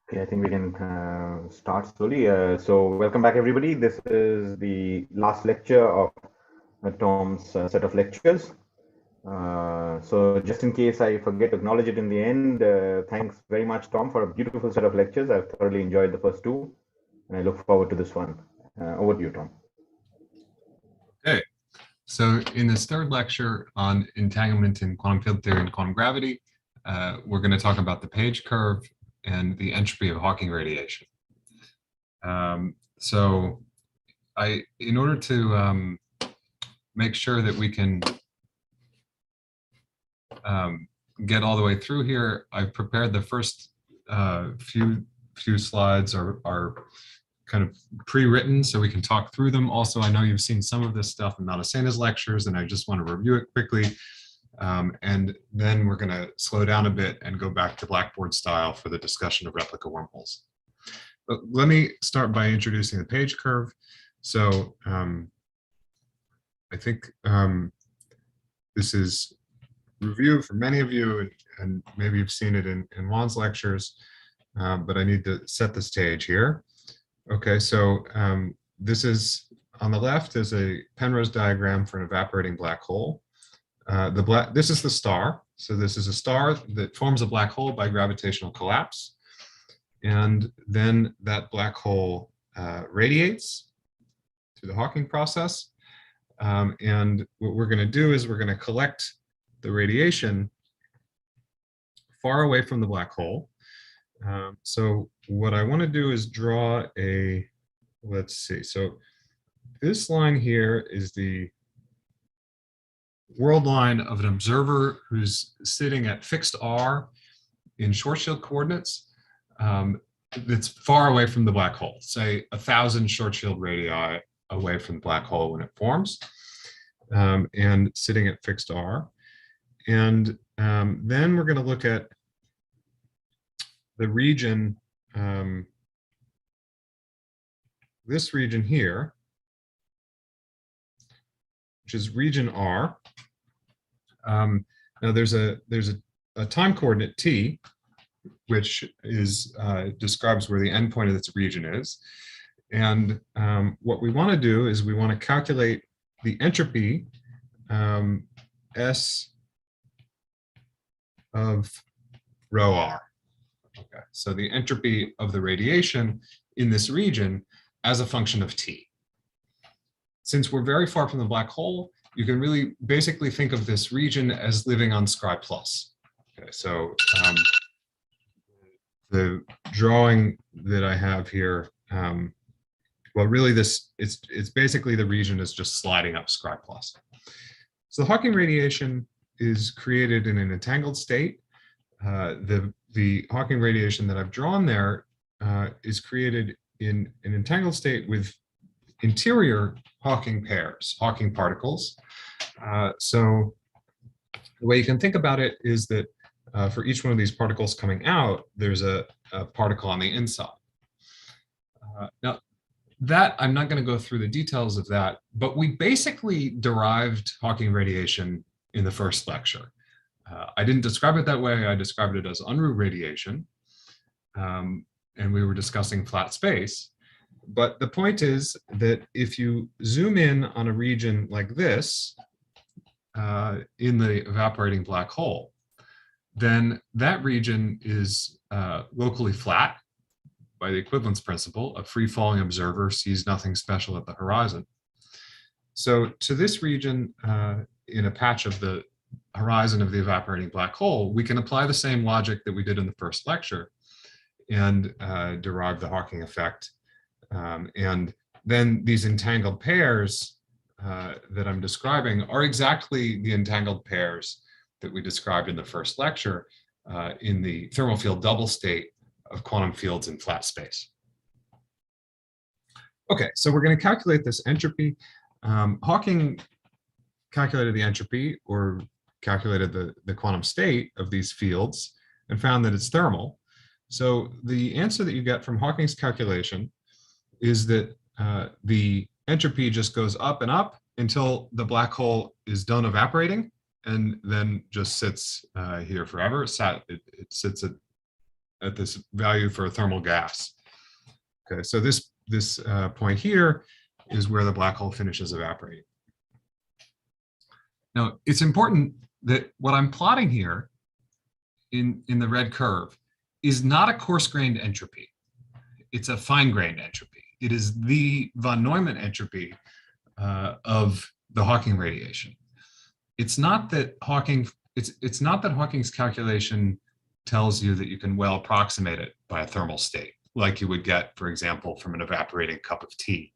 Okay, I think we can start slowly. So welcome back, everybody. This is the last lecture of Tom's set of lectures. So just in case I forget to acknowledge it in the end, thanks very much, Tom, for a beautiful set of lectures. I've thoroughly enjoyed the first two, and I look forward to this one. Over to you, Tom. Okay, so in this third lecture on entanglement in quantum field theory and quantum gravity, we're going to talk about the Page curve and the entropy of Hawking radiation. So in order to make sure that we can get all the way through here, I've prepared the first few slides are kind of pre-written so we can talk through them. Also, I know you've seen some of this stuff in Malasena's lectures, and I just want to review it quickly. And then we're going to slow down a bit and go back to Blackboard style for the discussion of replica wormholes. But let me start by introducing the Page curve. So I think this is review for many of you, and maybe you've seen it in Juan's lectures, but I need to set the stage here. Okay, so this is, on the left is a Penrose diagram for an evaporating black hole. This is the star. So this is a star that forms a black hole by gravitational collapse. And then that black hole radiates through the Hawking process. And what we're going to do is we're going to collect the radiation far away from the black hole. So what I want to do is draw a, let's see, so this line here is the world line of an observer who's sitting at fixed R in short shield coordinates that's far away from the black hole, say 1,000 short shield radii away from the black hole when it forms, and sitting at fixed R. And then we're going to look at the region, this region here, which is region R. Now there's a time coordinate t, which is describes where the endpoint of this region is. And what we want to do is we want to calculate the entropy S of rho r. Okay, so the entropy of the radiation in this region as a function of t. Since we're very far from the black hole, you can really basically think of this region as living on Scri+. Okay, so the drawing that I have here, well, really it's basically the region is just sliding up Scri+. So the Hawking radiation is created in an entangled state. The Hawking radiation that I've drawn there is created in an entangled state with interior Hawking pairs, Hawking particles. So the way you can think about it is that for each one of these particles coming out, there's a particle on the inside. Now, that I'm not going to go through the details of that, but we basically derived Hawking radiation in the first lecture. I didn't describe it that way. I described it as Unruh radiation, and we were discussing flat space. But the point is that if you zoom in on a region like this in the evaporating black hole, then that region is locally flat by the equivalence principle. A free-falling observer sees nothing special at the horizon. So to this region in a patch of the horizon of the evaporating black hole, we can apply the same logic that we did in the first lecture and derive the Hawking effect. And then these entangled pairs that I'm describing are exactly the entangled pairs that we described in the first lecture in the thermal field double state of quantum fields in flat space. Okay, so we're going to calculate this entropy. Hawking calculated the entropy, or calculated the quantum state of these fields, and found that it's thermal. So the answer that you get from Hawking's calculation is that the entropy just goes up and up until the black hole is done evaporating, and then just sits here forever. It sits at value for a thermal gas. Okay, so this point here is where the black hole finishes evaporating. Now, it's important that what I'm plotting here in the red curve is not a coarse-grained entropy. It's a fine-grained entropy. It is the von Neumann entropy of the Hawking radiation. It's not that Hawking's calculation tells you that you can well approximate it by a thermal state, like you would get, for example, from an evaporating cup of tea.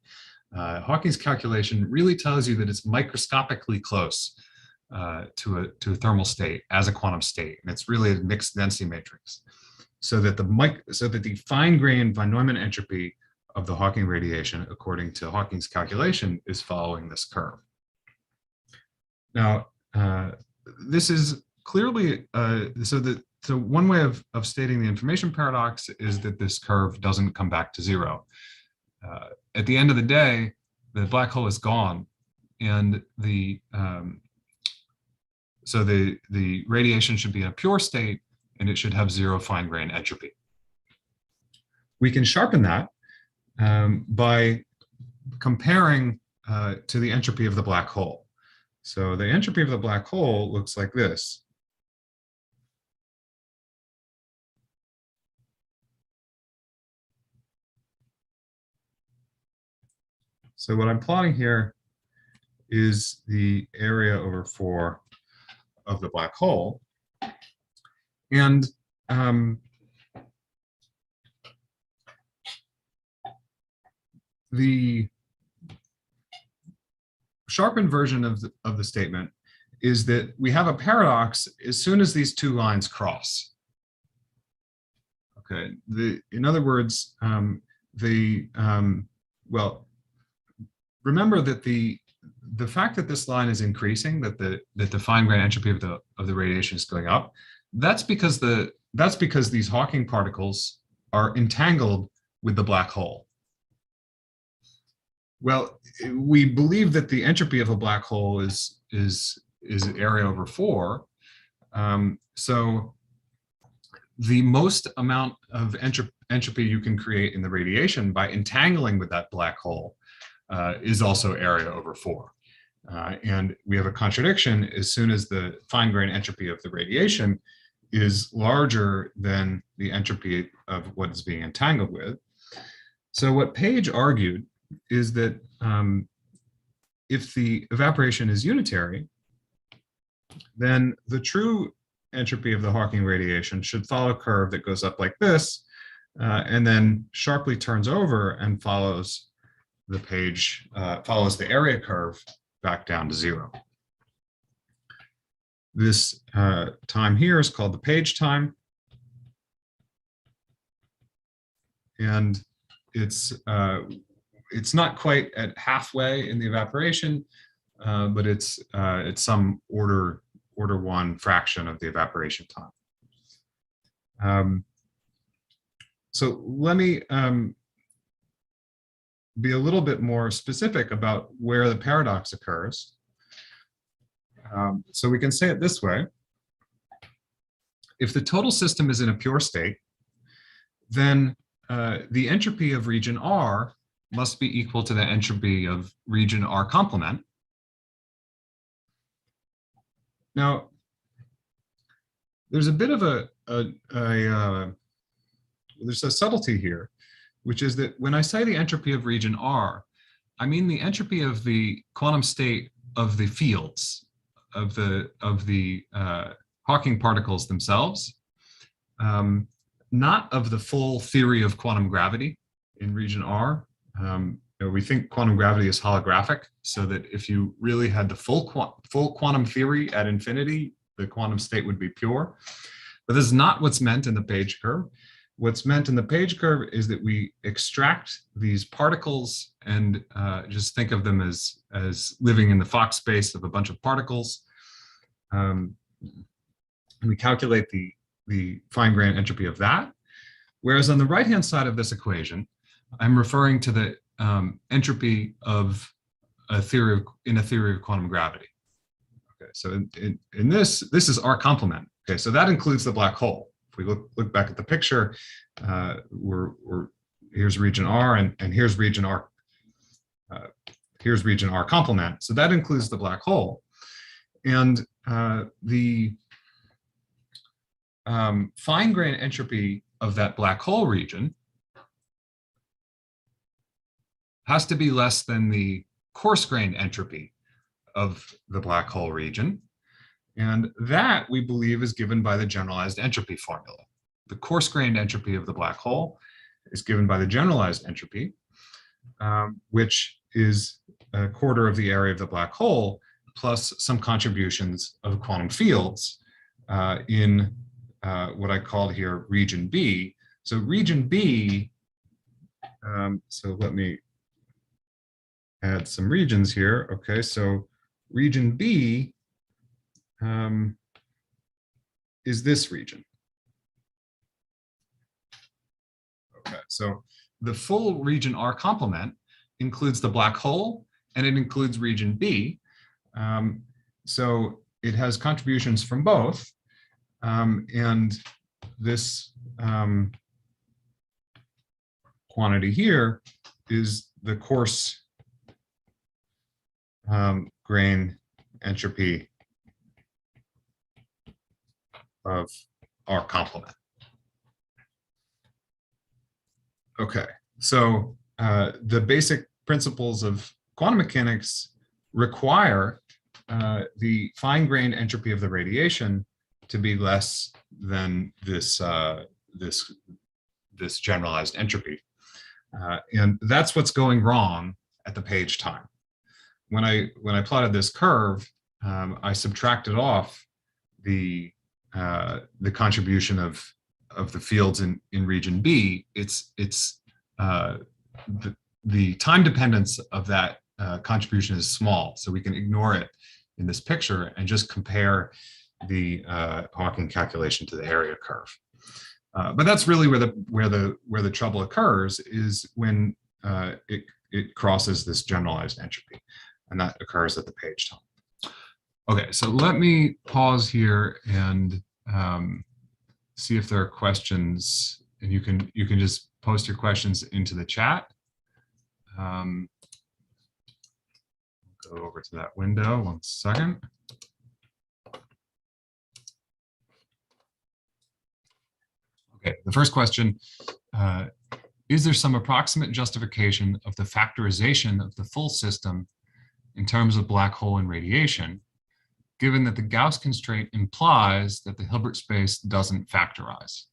Hawking's calculation really tells you that it's microscopically close to a thermal state as a quantum state, and it's really a mixed density matrix. So that the fine-grained von Neumann entropy of the Hawking radiation, according to Hawking's calculation, is following this curve. Now, this is clearly so one way of stating the information paradox is that this curve doesn't come back to zero. At the end of the day, the black hole is gone, and so the radiation should be in a pure state, and it should have zero fine-grained entropy. We can sharpen that by comparing to the entropy of the black hole. So the entropy of the black hole looks like this. So what I'm plotting here is the area over 4 of the black hole. And the sharpened version of the statement is that we have a paradox as soon as these two lines cross. Okay, in other words, well, remember that the fact that this line is increasing, that the fine-grained entropy of the radiation is going up, that's because these Hawking particles are entangled with the black hole. Well, we believe that the entropy of a black hole is area over 4. So the most amount of entropy you can create in the radiation by entangling with that black hole is also area over 4. And we have a contradiction as soon as the fine-grained entropy of the radiation is larger than the entropy of what is being entangled with. So what Page argued is that if the evaporation is unitary, then the true entropy of the Hawking radiation should follow a curve that goes up like this, and then sharply turns over and follows the Page, follows the area curve back down to 0. This time here is called the Page time. And it's not quite at halfway in the evaporation, but it's some order 1 fraction of the evaporation time. So let me be a little bit more specific about where the paradox occurs. So we can say it this way. If the total system is in a pure state, then the entropy of region R must be equal to the entropy of region R complement. Now, there's a bit of there's a subtlety here, which is that when I say the entropy of region R, I mean the entropy of the quantum state of the fields of the Hawking particles themselves, not of the full theory of quantum gravity in region R. We think quantum gravity is holographic, so that if you really had the full quantum theory at infinity, the quantum state would be pure. But this is not what's meant in the Page curve. What's meant in the Page curve is that we extract these particles and just think of them as living in the Fock space of a bunch of particles. We calculate the fine-grained entropy of that. Whereas on the right-hand side of this equation, I'm referring to the entropy of a theory of quantum gravity. Okay, so in this is R complement. Okay, so that includes the black hole. if we look back at the picture, here's region R, and here's region R. Here's region R complement. So that includes the black hole. And the fine-grained entropy of that black hole region has to be less than the coarse-grained entropy of the black hole region. And that, we believe, is given by the generalized entropy formula. The coarse-grained entropy of the black hole is given by the generalized entropy, which is a quarter of the area of the black hole, plus some contributions of quantum fields in what I called here region B. So region B, so let me add some regions here. Okay, so region B is this region. Okay, so the full region R complement includes the black hole, and it includes region B. So it has contributions from both. And this quantity here is the coarse grain entropy of our complement. Okay, so the basic principles of quantum mechanics require the fine-grained entropy of the radiation to be less than this this generalized entropy, and that's what's going wrong at the page time. When I plotted this curve, I subtracted off the contribution of the fields in region B. It's the time dependence of that contribution is small, so we can ignore it in this picture and just compare the Hawking calculation to the area curve. But that's really where the trouble occurs, is when it crosses this generalized entropy, and that occurs at the page time. Okay, so let me pause here and see if there are questions, and you can just post your questions into the chat. Go over to that window 1 second. Okay, the first question, is there some approximate justification of the factorization of the full system in terms of black hole and radiation, given that the Gauss constraint implies that the Hilbert space doesn't factorize?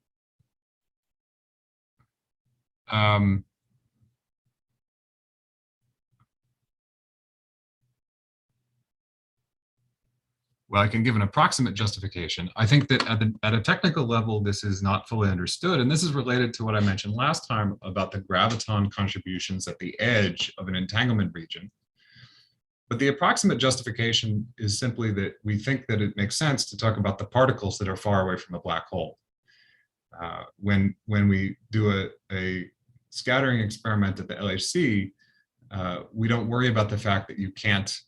Well, I can give an approximate justification. I think that at a technical level, this is not fully understood. And this is related to what I mentioned last time about the graviton contributions at the edge of an entanglement region. But the approximate justification is simply that we think that it makes sense to talk about the particles that are far away from the black hole. When we do a scattering experiment at the LHC, we don't worry about the fact that you can't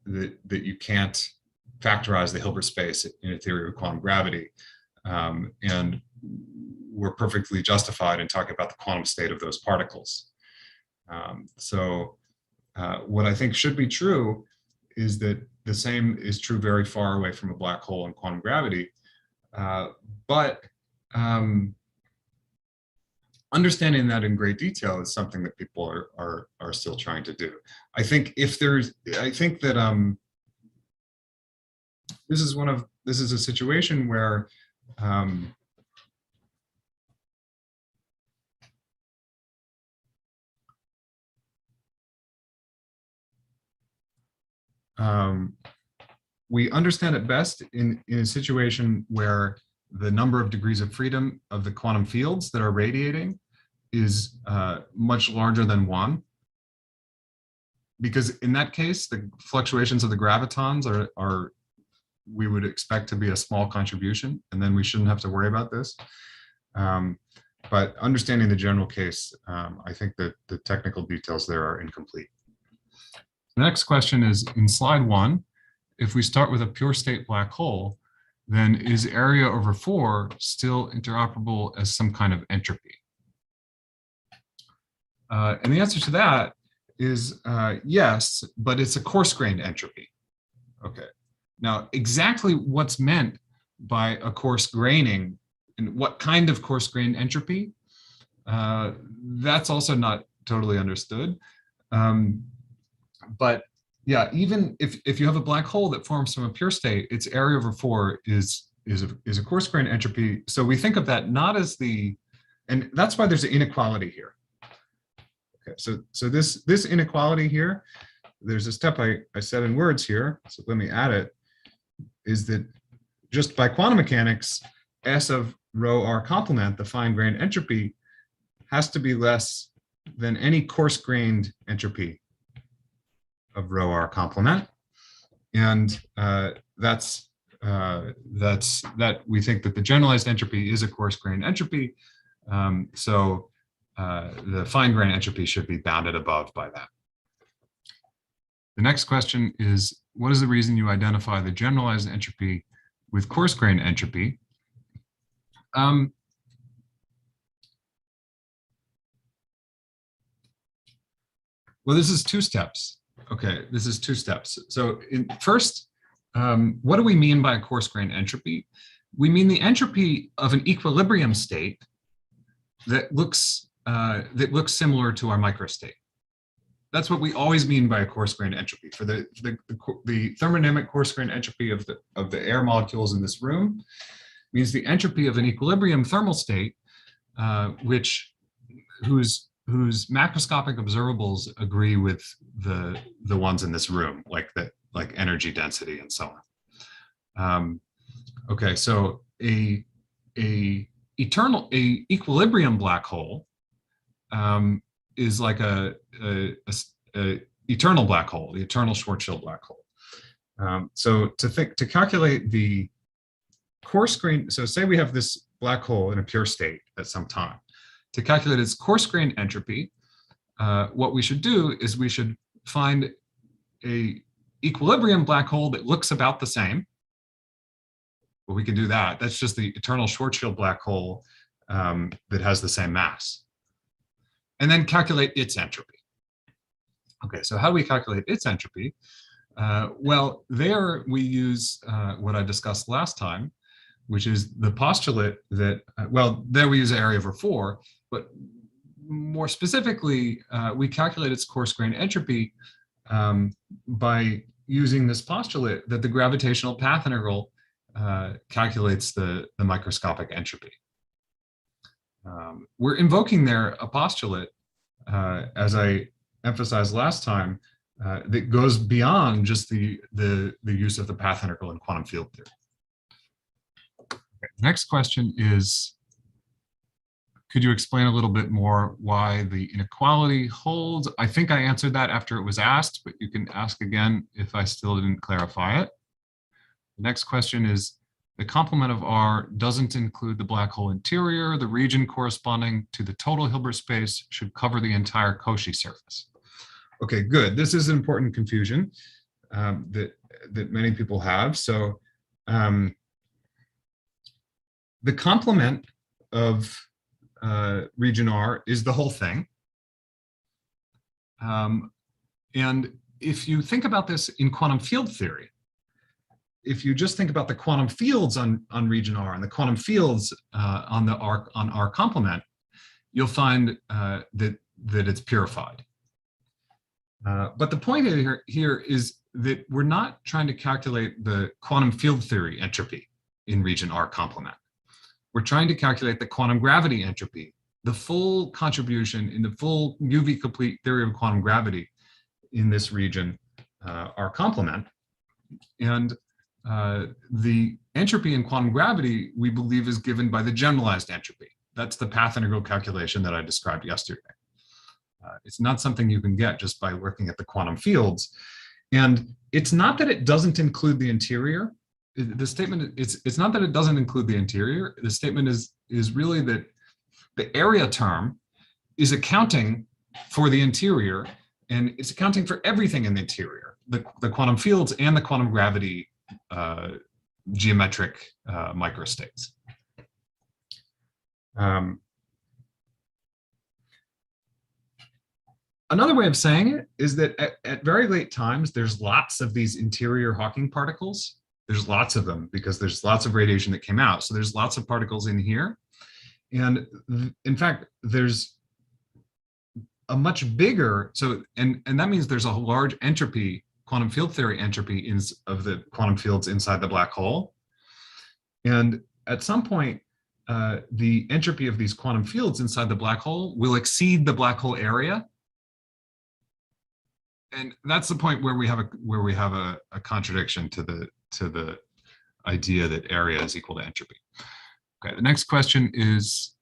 that you can't factorize the Hilbert space in a theory of quantum gravity. And we're perfectly justified in talking about the quantum state of those particles. So what I think should be true is that the same is true very far away from a black hole in quantum gravity. But understanding that in great detail is something that people are still trying to do. I think that this is a situation where we understand it best in a situation where the number of degrees of freedom of the quantum fields that are radiating is much larger than 1. Because in that case, the fluctuations of the gravitons are we would expect to be a small contribution, and then we shouldn't have to worry about this. But understanding the general case, I think that the technical details there are incomplete. The next question is, in slide 1, if we start with a pure state black hole, then is area over 4 still interoperable as some kind of entropy? And the answer to that is yes, but it's a coarse-grained entropy. Okay. Now, exactly what's meant by a coarse graining and what kind of coarse-grained entropy, that's also not totally understood. But yeah, even if you have a black hole that forms from a pure state, its area over 4 is a coarse-grained entropy. So we think of that not as and that's why there's an inequality here. Okay, so this inequality here, there's a step I said in words here, so let me add it, is that just by quantum mechanics, S of rho r complement, the fine-grained entropy, has to be less than any coarse-grained entropy of rho r complement, and that's that we think that the generalized entropy is a coarse-grained entropy, so the fine-grained entropy should be bounded above by that. The next question is, what is the reason you identify the generalized entropy with coarse-grained entropy? Well, this is 2 steps. Okay, this is 2 steps. So first, what do we mean by a coarse-grained entropy? We mean the entropy of an equilibrium state that looks similar to our microstate. That's what we always mean by a coarse-grained entropy. For the thermodynamic coarse-grained entropy of the air molecules in this room means the entropy of an equilibrium thermal state, whose macroscopic observables agree with the ones in this room, like energy density and so on. Okay, so a equilibrium black hole is like a eternal black hole, the eternal Schwarzschild black hole. So to calculate the coarse-grained, so say we have this black hole in a pure state at some time. To calculate its coarse-grained entropy, what we should do is we should find a equilibrium black hole that looks about the same. Well, we can do that. That's just the eternal Schwarzschild black hole that has the same mass. And then calculate its entropy. Okay, so how do we calculate its entropy? Well, there we use what I discussed last time, which is the postulate that, well, there we use area over 4, but more specifically, we calculate its coarse-grained entropy by using this postulate that the gravitational path integral calculates the microscopic entropy. We're invoking there a postulate, as I emphasized last time, that goes beyond just the use of the path integral in quantum field theory. Okay, next question is, could you explain a little bit more why the inequality holds? I think I answered that after it was asked, but you can ask again if I still didn't clarify it. The next question is, the complement of R doesn't include the black hole interior. The region corresponding to the total Hilbert space should cover the entire Cauchy surface. Okay, good. This is an important confusion that many people have. So the complement of region R is the whole thing. And if you think about this in quantum field theory, if you just think about the quantum fields on region R and the quantum fields on R complement, you'll find that it's purified. But the point here is that we're not trying to calculate the quantum field theory entropy in region R complement. We're trying to calculate the quantum gravity entropy, the full contribution in the full UV complete theory of quantum gravity in this region R complement. And the entropy in quantum gravity, we believe, is given by the generalized entropy. That's the path integral calculation that I described yesterday. It's not something you can get just by looking at the quantum fields. And it's not that it doesn't include the interior. The statement, it's not that it doesn't include the interior. The statement is really that the area term is accounting for the interior, and it's accounting for everything in the interior, the quantum fields and the quantum gravity geometric microstates. Another way of saying it is that at very late times, there's lots of these interior Hawking particles. There's lots of them because there's lots of radiation that came out. So there's lots of particles in here. And in fact, there's a much bigger, and that means there's a large entropy, quantum field theory entropy of the quantum fields inside the black hole. And at some point, the entropy of these quantum fields inside the black hole will exceed the black hole area. And that's the point where we have a contradiction to the idea that area is equal to entropy. Okay, the next question is,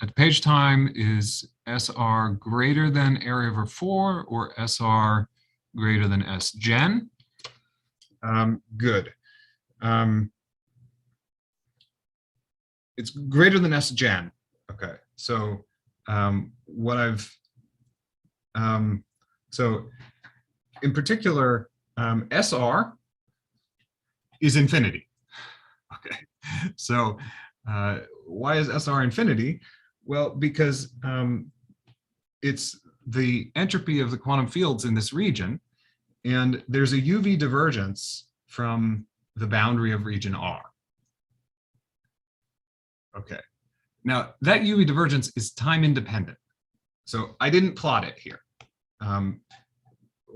at page time, is SR greater than area over 4 or SR greater than S gen? Good. It's greater than S gen. Okay, so so in particular, SR is infinity. Okay, so why is SR infinity? Well, because it's the entropy of the quantum fields in this region, and there's a UV divergence from the boundary of region R. Okay, now that UV divergence is time independent. So I didn't plot it here.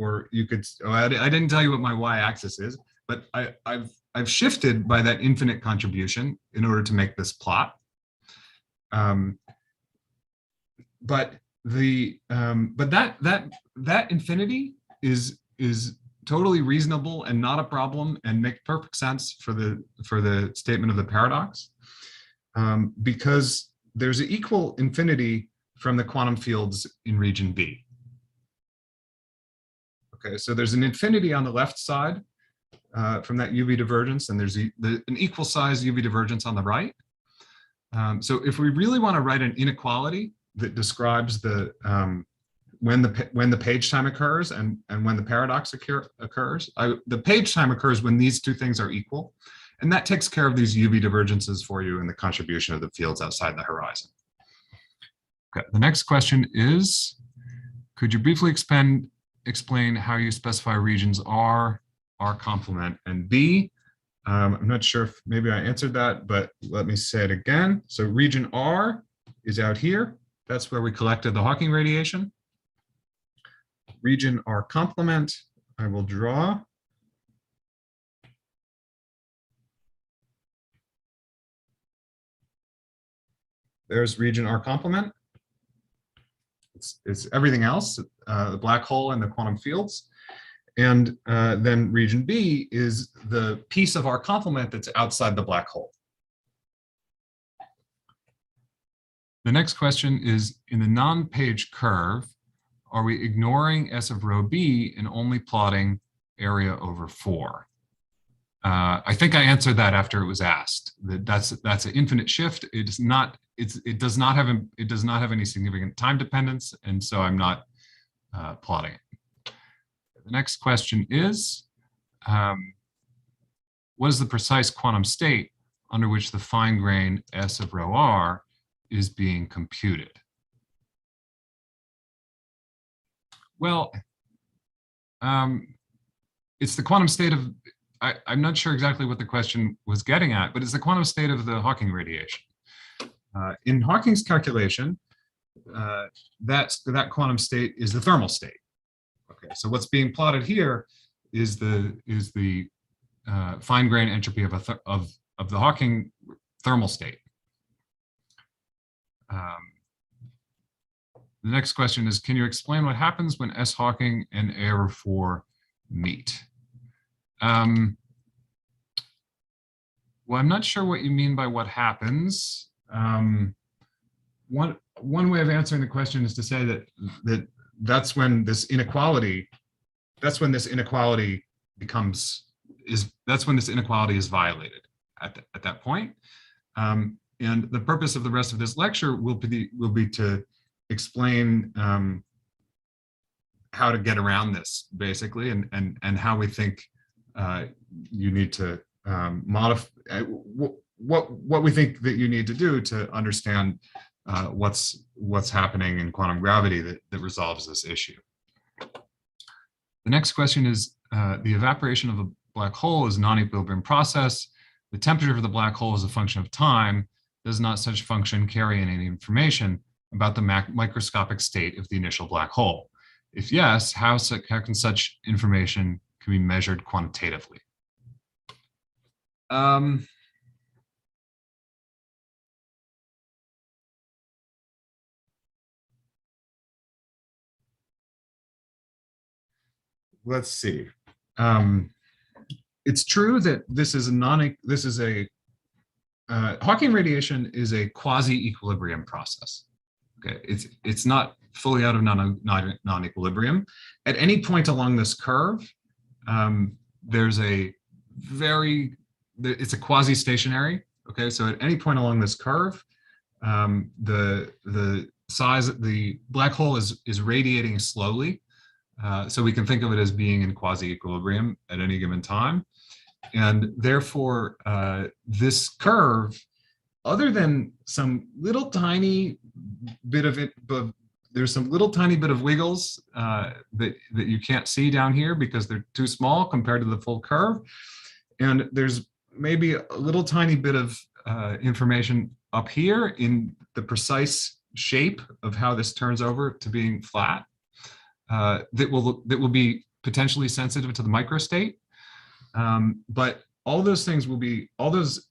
Or you could, I didn't tell you what my y-axis is, but I've shifted by that infinite contribution in order to make this plot. But that infinity is totally reasonable and not a problem and make perfect sense for the statement of the paradox, because there's an equal infinity from the quantum fields in region B. Okay, so there's an infinity on the left side from that UV divergence, and there's an equal size UV divergence on the right. So if we really want to write an inequality that describes the when the page time occurs and when the paradox occurs, the page time occurs when these two things are equal, and that takes care of these UV divergences for you and the contribution of the fields outside the horizon. Okay, the next question is, could you briefly explain how you specify regions R complement, and B? I'm not sure if maybe I answered that, but let me say it again. So region R is out here. That's where we collected the Hawking radiation. Region R complement, I will draw. There's region R complement. It's everything else, the black hole and the quantum fields. And then region B is the piece of our complement that's outside the black hole. The next question is, in the non-page curve, are we ignoring S of rho B and only plotting area over 4? I think I answered that after it was asked. That's an infinite shift. It does not have any significant time dependence, and so I'm not plotting it. The next question is, what is the precise quantum state under which the fine-grained S of rho R is being computed? Well, it's the quantum state of, I'm not sure exactly what the question was getting at, but it's the quantum state of the Hawking radiation. In Hawking's calculation, that quantum state is the thermal state. Okay, so what's being plotted here is the fine-grained entropy of the Hawking thermal state. The next question is, can you explain what happens when S Hawking and A over 4 meet? Well, I'm not sure what you mean by what happens. One way of answering the question is to say that's when this inequality is violated at that point. And the purpose of the rest of this lecture will be to explain how to get around this, basically, and how we think you need to what we think that you need to do to understand what's happening in quantum gravity that resolves this issue. The next question is, the evaporation of a black hole is a non-equilibrium process. The temperature of the black hole is a function of time. Does not such function carry any information about the microscopic state of the initial black hole? If yes, how can such information be measured quantitatively? Let's see. It's true that this is Hawking radiation is a quasi-equilibrium process. Okay, it's not fully out of non-equilibrium. At any point along this curve, there's it's a quasi-stationary. Okay, so at any point along this curve, the black hole is radiating slowly. So we can think of it as being in quasi-equilibrium at any given time. And therefore, this curve, other than some little tiny bit of it, but there's some little tiny bit of wiggles that you can't see down here because they're too small compared to the full curve. And there's maybe a little tiny bit of information up here in the precise shape of how this turns over to being flat. That will be potentially sensitive to the microstate, but all those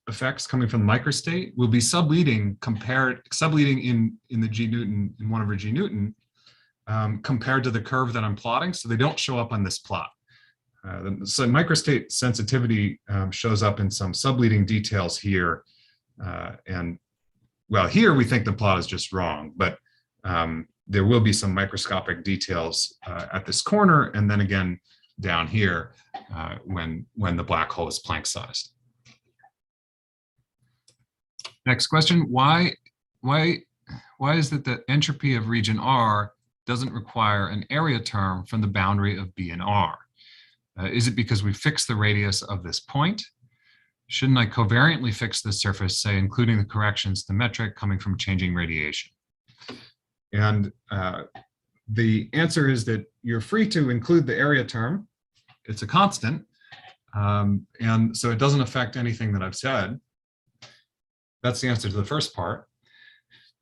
effects coming from the microstate will be subleading in the G Newton, in 1 over G Newton, compared to the curve that I'm plotting, so they don't show up on this plot. So microstate sensitivity shows up in some subleading details here, and well, here we think the plot is just wrong, but there will be some microscopic details at this corner, and then again down here when the black hole is Planck sized. Next question: Why is it that entropy of region R doesn't require an area term from the boundary of B and R? Is it because we fixed the radius of this point? Shouldn't I covariantly fix the surface, say, including the corrections to metric coming from changing radiation? And the answer is that you're free to include the area term. It's a constant. And so it doesn't affect anything that I've said. That's the answer to the first part.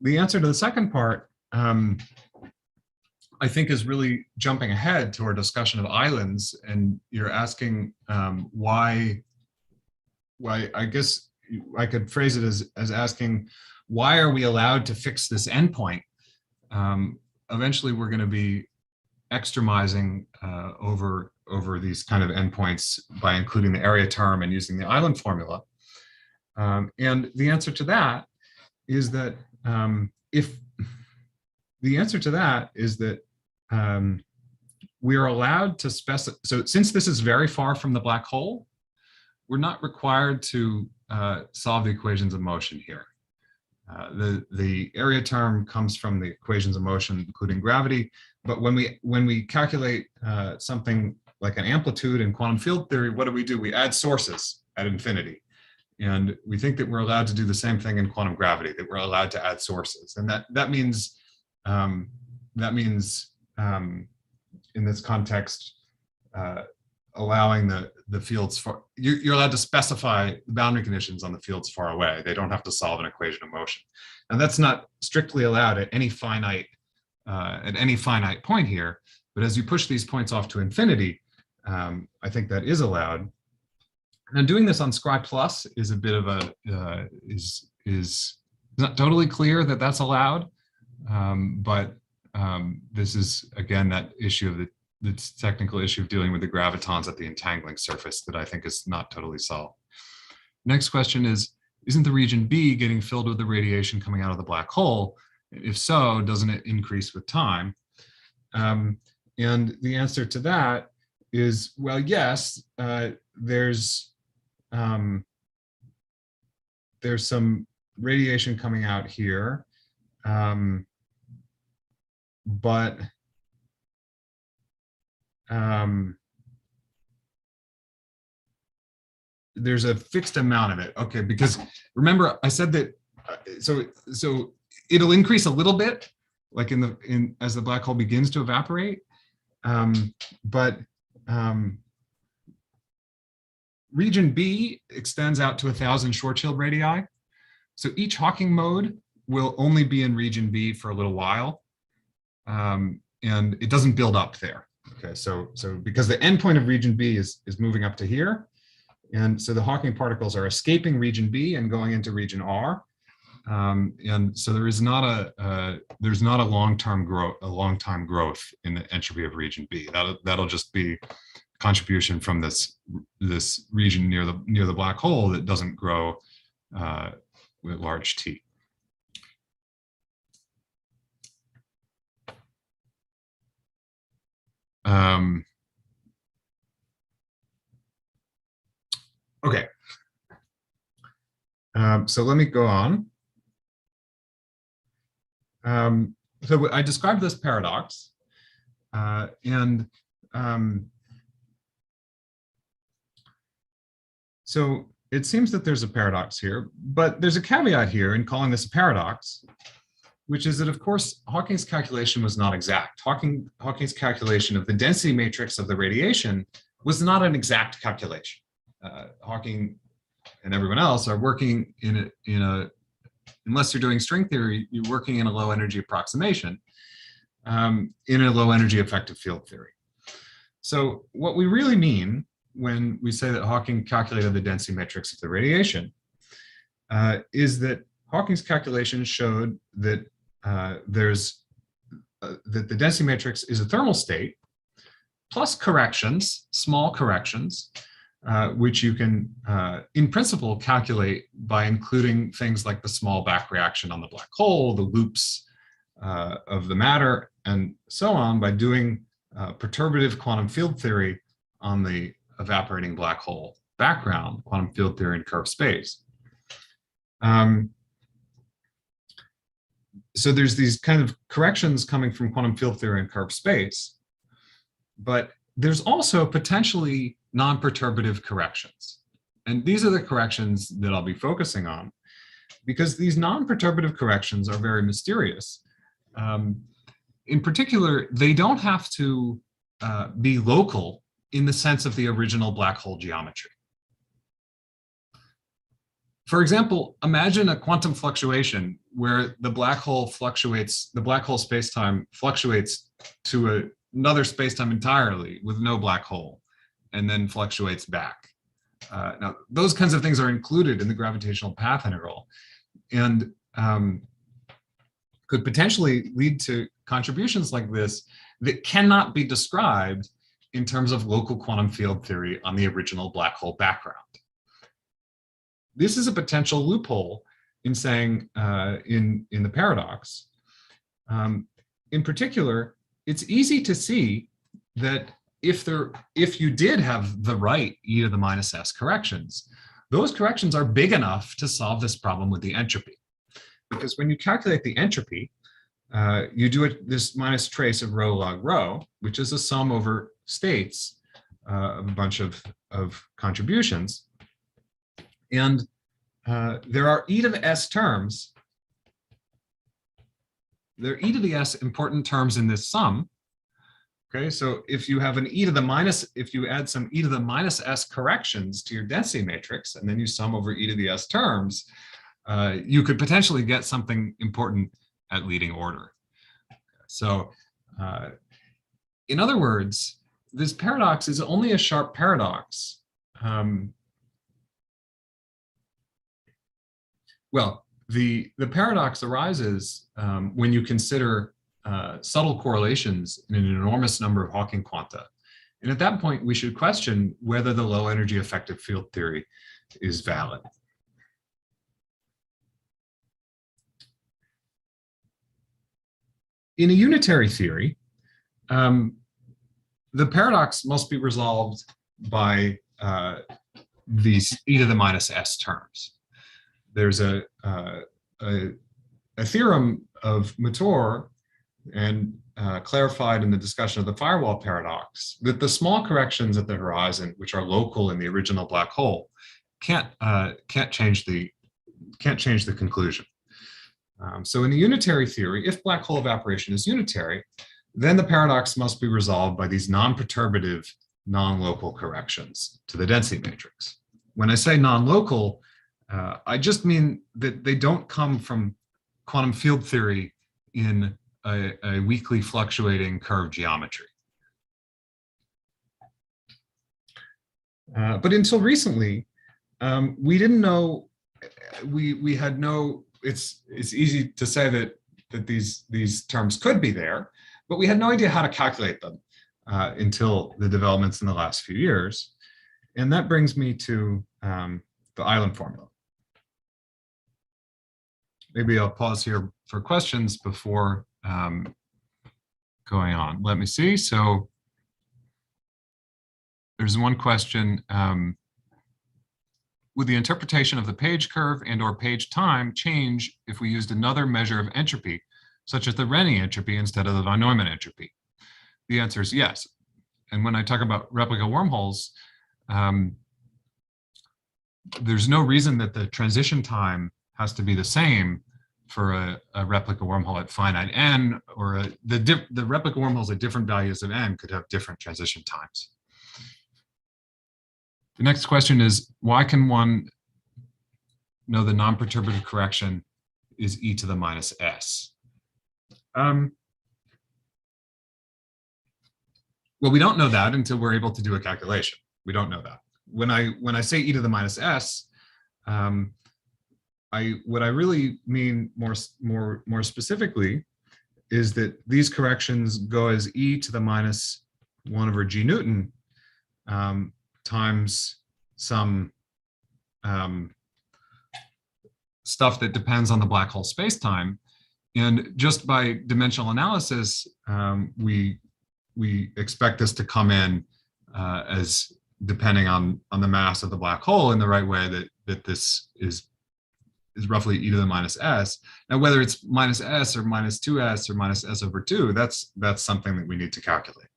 The answer to the second part, I think, is really jumping ahead to our discussion of islands. And you're asking why I guess I could phrase it as asking, why are we allowed to fix this endpoint? Eventually, we're going to be extremizing over these kind of endpoints by including the area term and using the island formula. And the answer to that is that we are allowed to specify. So since this is very far from the black hole, we're not required to solve the equations of motion here. The area term comes from the equations of motion, including gravity. But when we calculate something like an amplitude in quantum field theory, what do? We add sources at infinity. And we think that we're allowed to do the same thing in quantum gravity, that we're allowed to add sources. And that means in this context, allowing the fields you're allowed to specify the boundary conditions on the fields far away. They don't have to solve an equation of motion. And that's not strictly allowed at any finite point here. But as you push these points off to infinity, I think that is allowed. Now, doing this on Scry Plus is a bit of a is not totally clear that that's allowed, but this is again that issue of the technical issue of dealing with the gravitons at the entangling surface that I think is not totally solved. Next question is, isn't the region B getting filled with the radiation coming out of the black hole? If so, doesn't it increase with time? And the answer to that is, well, yes, there's some radiation coming out here, but there's a fixed amount of it. Okay, because remember I said that so it'll increase a little bit, like as the black hole begins to evaporate, but region B extends out to 1,000 short-chilled radii. So each Hawking mode will only be in region B for a little while, and it doesn't build up there. Okay, so because the endpoint of region B is moving up to here, and so the Hawking particles are escaping region B and going into region R, and so there is not a long-term growth in the entropy of region B. That'll just be contribution from this region near the black hole that doesn't grow with large T. Okay. So let me go on. So I described this paradox, so it seems that there's a paradox here, but there's a caveat here in calling this a paradox, which is that, of course, Hawking's calculation was not exact. Hawking's calculation of the density matrix of the radiation was not an exact calculation. Hawking and everyone else are working in a unless you're doing string theory, you're working in a low energy approximation, in a low energy effective field theory. So what we really mean when we say that Hawking calculated the density matrix of the radiation is that Hawking's calculation showed that that the density matrix is a thermal state plus corrections, small corrections, which you can, in principle, calculate by including things like the small back reaction on the black hole, the loops of the matter, and so on, by doing perturbative quantum field theory on the evaporating black hole background, quantum field theory in curved space. So there's these kind of corrections coming from quantum field theory in curved space, but there's also potentially non-perturbative corrections. And these are the corrections that I'll be focusing on, because these non-perturbative corrections are very mysterious. In particular, they don't have to be local in the sense of the original black hole geometry. For example, imagine a quantum fluctuation where the black hole fluctuates, the black hole spacetime fluctuates to another spacetime entirely with no black hole, and then fluctuates back. Now, those kinds of things are included in the gravitational path integral, and could potentially lead to contributions like this that cannot be described in terms of local quantum field theory on the original black hole background. This is a potential loophole in saying, in the paradox. In particular, it's easy to see that if you did have the right e to the minus s corrections, those corrections are big enough to solve this problem with the entropy. Because when you calculate the entropy, you do this minus trace of rho log rho, which is a sum over states of a bunch of contributions. And there are e to the s terms. There are e to the s important terms in this sum. Okay, so if you have an e to the minus, if you add some e to the minus s corrections to your density matrix, and then you sum over e to the s terms, you could potentially get something important at leading order. So in other words, this paradox is only a sharp paradox. Well, the paradox arises when you consider subtle correlations in an enormous number of Hawking quanta. And at that point, we should question whether the low energy effective field theory is valid. In a unitary theory, the paradox must be resolved by these e to the minus s terms. There's a theorem of Mator and clarified in the discussion of the firewall paradox that the small corrections at the horizon, which are local in the original black hole, can't change the conclusion. So in the unitary theory, if black hole evaporation is unitary, then the paradox must be resolved by these non-perturbative, non-local corrections to the density matrix. When I say non-local, I just mean that they don't come from quantum field theory in a weakly fluctuating curve geometry. But until recently, we didn't know, we had no, it's easy to say that these terms could be there, but we had no idea how to calculate them until the developments in the last few years. And that brings me to the island formula. Maybe I'll pause here for questions before going on. Let me see. So there's one question. Would the interpretation of the page curve and or page time change if we used another measure of entropy, such as the Renyi entropy instead of the von Neumann entropy? The answer is yes. And when I talk about replica wormholes, there's no reason that the transition time has to be the same for a replica wormhole at finite n, or the replica wormholes at different values of n could have different transition times. The next question is, why can one know the non-perturbative correction is e to the minus s? Well, we don't know that until we're able to do a calculation. We don't know that. When I say e to the minus s, what I really mean more specifically is that these corrections go as e to the minus 1 over g Newton times some stuff that depends on the black hole space-time. And just by dimensional analysis, we expect this to come in as depending on the mass of the black hole in the right way that this is roughly e to the minus s. Now, whether it's minus s or minus 2s or minus s over 2, that's something that we need to calculate.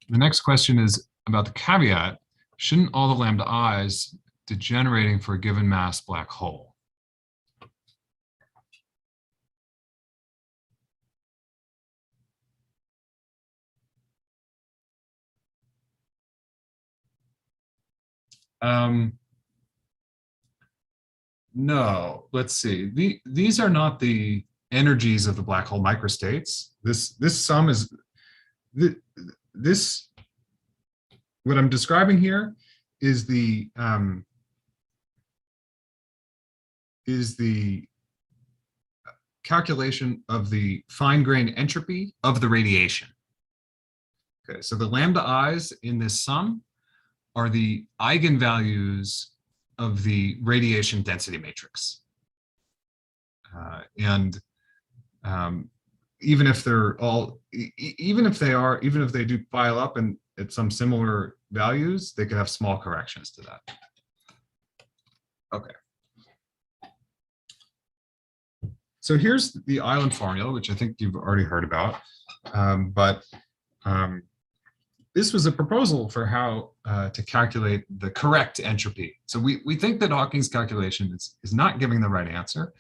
The next question is about the caveat. Shouldn't all the lambda i's degenerating for a given mass black hole? No, let's see. These are not the energies of the black hole microstates. This sum is this. What I'm describing here is the calculation of the fine-grained entropy of the radiation. Okay, so the lambda i's in this sum are the eigenvalues of the radiation density matrix. And even if they do pile up and at some similar values, they could have small corrections to that. Okay. So here's the island formula, which I think you've already heard about. This was a proposal for how to calculate the correct entropy. So we think that Hawking's calculation is not giving the right answer,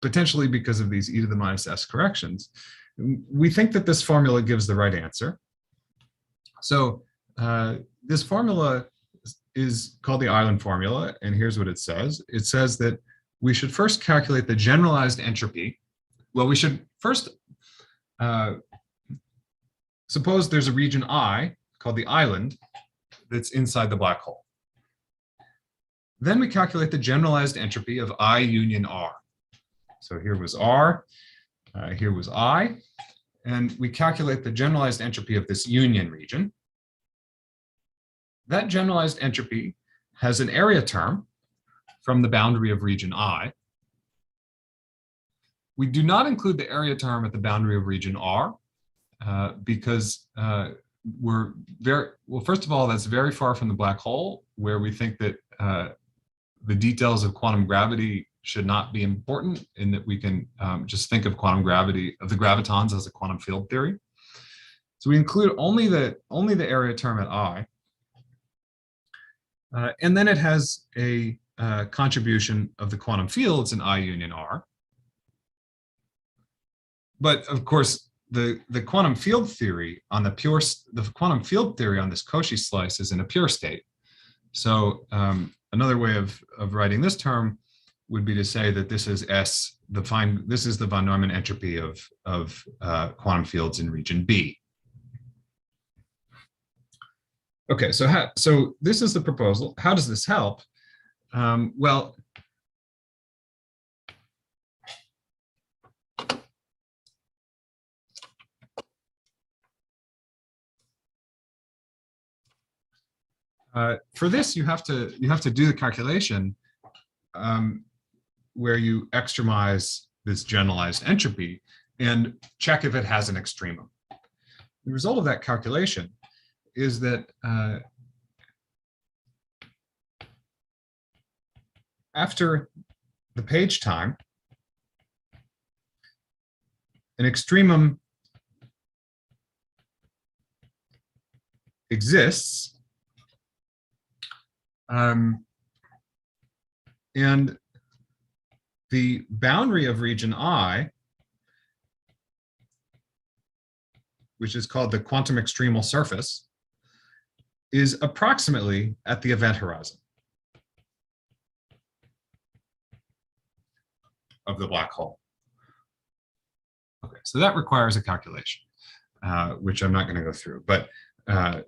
potentially because of these e to the minus s corrections. We think that this formula gives the right answer. So this formula is called the island formula, and here's what it says. It says that we should first calculate the generalized entropy. Well, we should first suppose there's a region I called the island that's inside the black hole. Then we calculate the generalized entropy of I union R. So here was R, here was I, and we calculate the generalized entropy of this union region. That generalized entropy has an area term from the boundary of region I. We do not include the area term at the boundary of region R because we're first of all, that's very far from the black hole, where we think that the details of quantum gravity should not be important, in that we can just think of quantum gravity, of the gravitons, as a quantum field theory. So we include only the area term at I. And then it has a contribution of the quantum fields in I union R. But of course, the quantum field theory on the quantum field theory on this Cauchy slice is in a pure state. So another way of writing this term would be to say that this is this is the von Neumann entropy of quantum fields in region B. Okay, so this is the proposal. How does this help? Well, for this, you have to do the calculation where you extremize this generalized entropy and check if it has an extremum. The result of that calculation is that after the page time, an extremum exists, and the boundary of region I, which is called the quantum extremal surface, is approximately at the event horizon of the black hole. Okay, so that requires a calculation, which I'm not going to go through. But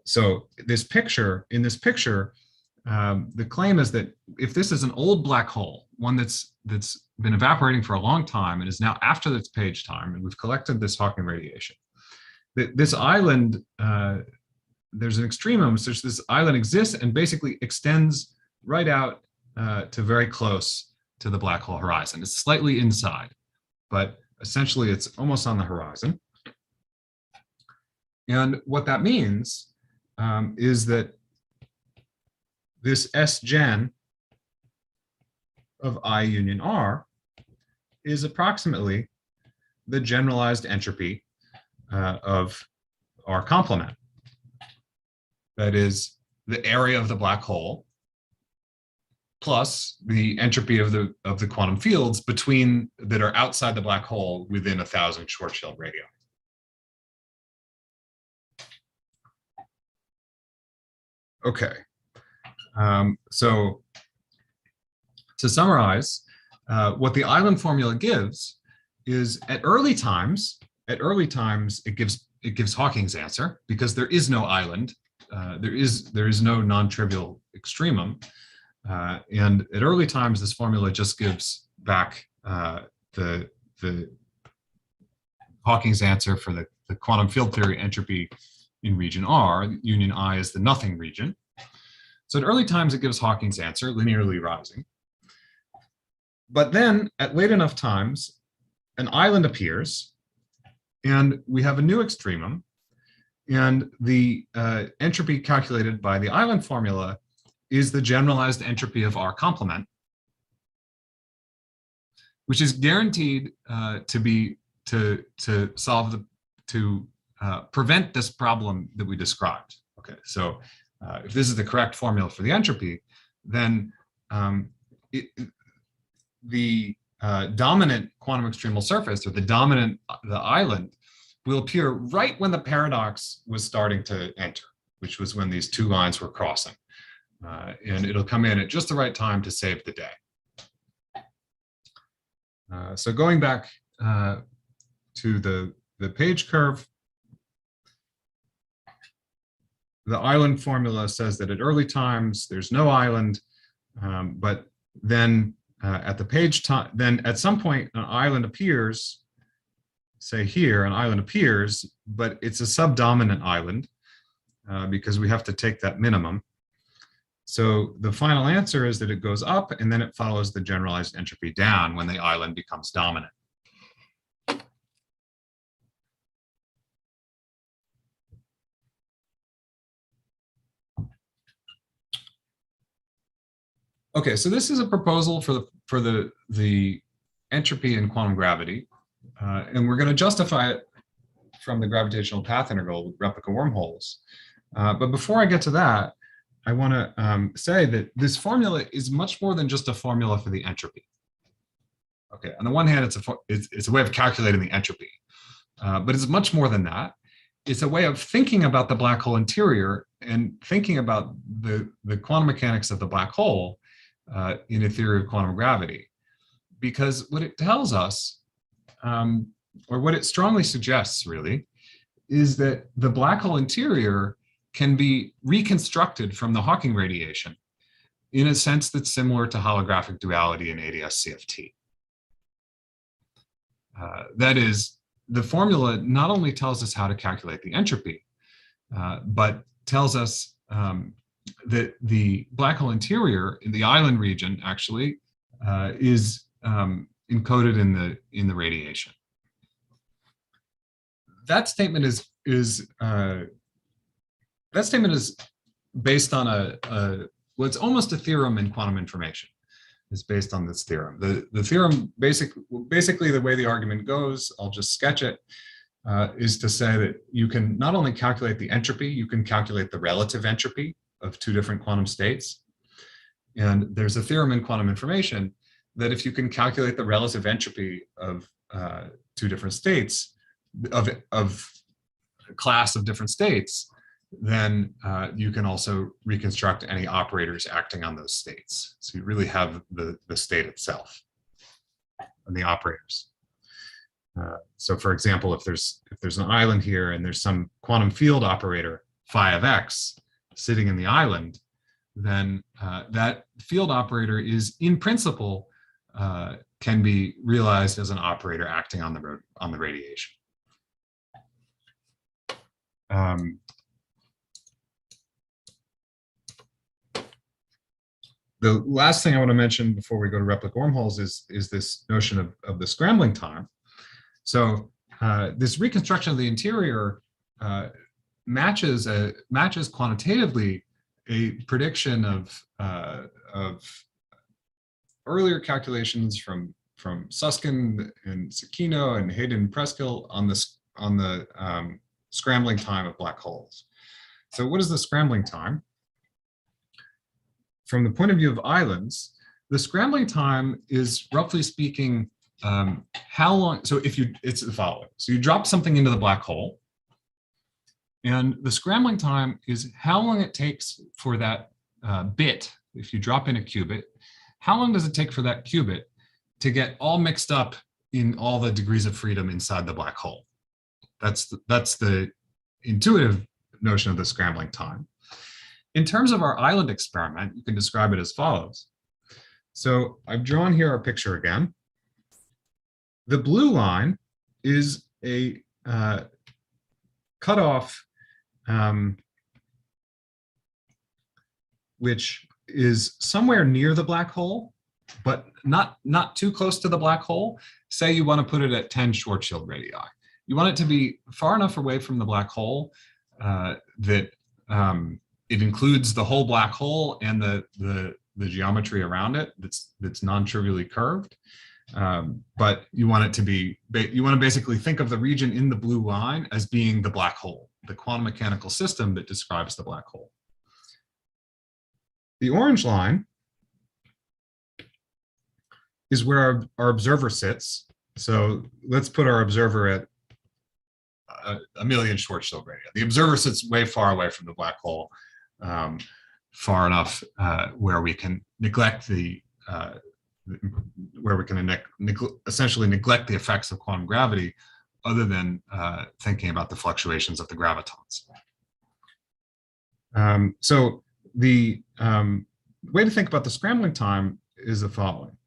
so in this picture, the claim is that if this is an old black hole, one that's been evaporating for a long time and is now after its page time, and we've collected this Hawking radiation, this island, there's an extremum such this island exists and basically extends right out to very close to the black hole horizon. It's slightly inside, but essentially it's almost on the horizon. And what that means is that this S gen of I union R is approximately the generalized entropy of our complement. That is the area of the black hole plus the entropy of the quantum fields that are outside the black hole within 1,000 Schwarzschild radii. Okay. So to summarize, what the island formula gives is at early times it gives Hawking's answer because there is no island, there is no non-trivial extremum, and at early times this formula just gives back the Hawking's answer for the quantum field theory entropy in region R. Union I is the nothing region. So at early times, it gives Hawking's answer, linearly rising. But then at late enough times, an island appears, and we have a new extremum. And the entropy calculated by the island formula is the generalized entropy of our complement, which is guaranteed to prevent this problem that we described. Okay, so if this is the correct formula for the entropy, then the dominant quantum extremal surface, or the island, will appear right when the paradox was starting to enter, which was when these two lines were crossing. And it'll come in at just the right time to save the day. So going back to the page curve, the island formula says that at early times there's no island, but then at the page time, then at some point an island appears. Say here, an island appears, but it's a subdominant island because we have to take that minimum. So the final answer is that it goes up and then it follows the generalized entropy down when the island becomes dominant. Okay, so this is a proposal for the entropy in quantum gravity, and we're going to justify it from the gravitational path integral with replica wormholes. But before I get to that, I want to say that this formula is much more than just a formula for the entropy. Okay, on the one hand, it's a way of calculating the entropy, but it's much more than that. It's a way of thinking about the black hole interior and thinking about the quantum mechanics of the black hole in a theory of quantum gravity. Because what it tells us, or what it strongly suggests really, is that the black hole interior can be reconstructed from the Hawking radiation in a sense that's similar to holographic duality in ADS-CFT. That is, the formula not only tells us how to calculate the entropy, but tells us that the black hole interior in the island region actually is encoded in the radiation. That statement is based on what's almost a theorem in quantum information. Is based on this theorem. The theorem basically the way the argument goes, I'll just sketch it, is to say that you can not only calculate the entropy, you can calculate the relative entropy of two different quantum states. And there's a theorem in quantum information that if you can calculate the relative entropy of two different states, of a class of different states, then you can also reconstruct any operators acting on those states. So you really have the state itself and the operators. So for example, if there's an island here and there's some quantum field operator phi of x sitting in the island, then that field operator is in principle can be realized as an operator acting on the radiation. The last thing I want to mention before we go to replica wormholes is this notion of the scrambling time. So this reconstruction of the interior matches quantitatively a prediction of earlier calculations from Susskind and Sekino and Hayden and Preskill on the scrambling time of black holes. So what is the scrambling time? From the point of view of islands, the scrambling time is roughly speaking how long. So it's the following. So you drop something into the black hole, and the scrambling time is how long it takes for that bit. If you drop in a qubit, how long does it take for that qubit to get all mixed up in all the degrees of freedom inside the black hole? That's the intuitive notion of the scrambling time. In terms of our island experiment, you can describe it as follows. So I've drawn here our picture again. The blue line is a cutoff which is somewhere near the black hole, but not too close to the black hole. Say you want to put it at 10 Schwarzschild radii. You want it to be far enough away from the black hole that it includes the whole black hole and the geometry around it that's non-trivially curved. But you want it to be, you want to basically think of the region in the blue line as being the black hole, the quantum mechanical system that describes the black hole. The orange line is where our observer sits. So let's put our observer at a million Schwarzschild radii. The observer sits way far away from the black hole, far enough where we can neglect essentially neglect the effects of quantum gravity, other than thinking about the fluctuations of the gravitons. So the way to think about the scrambling time is the following.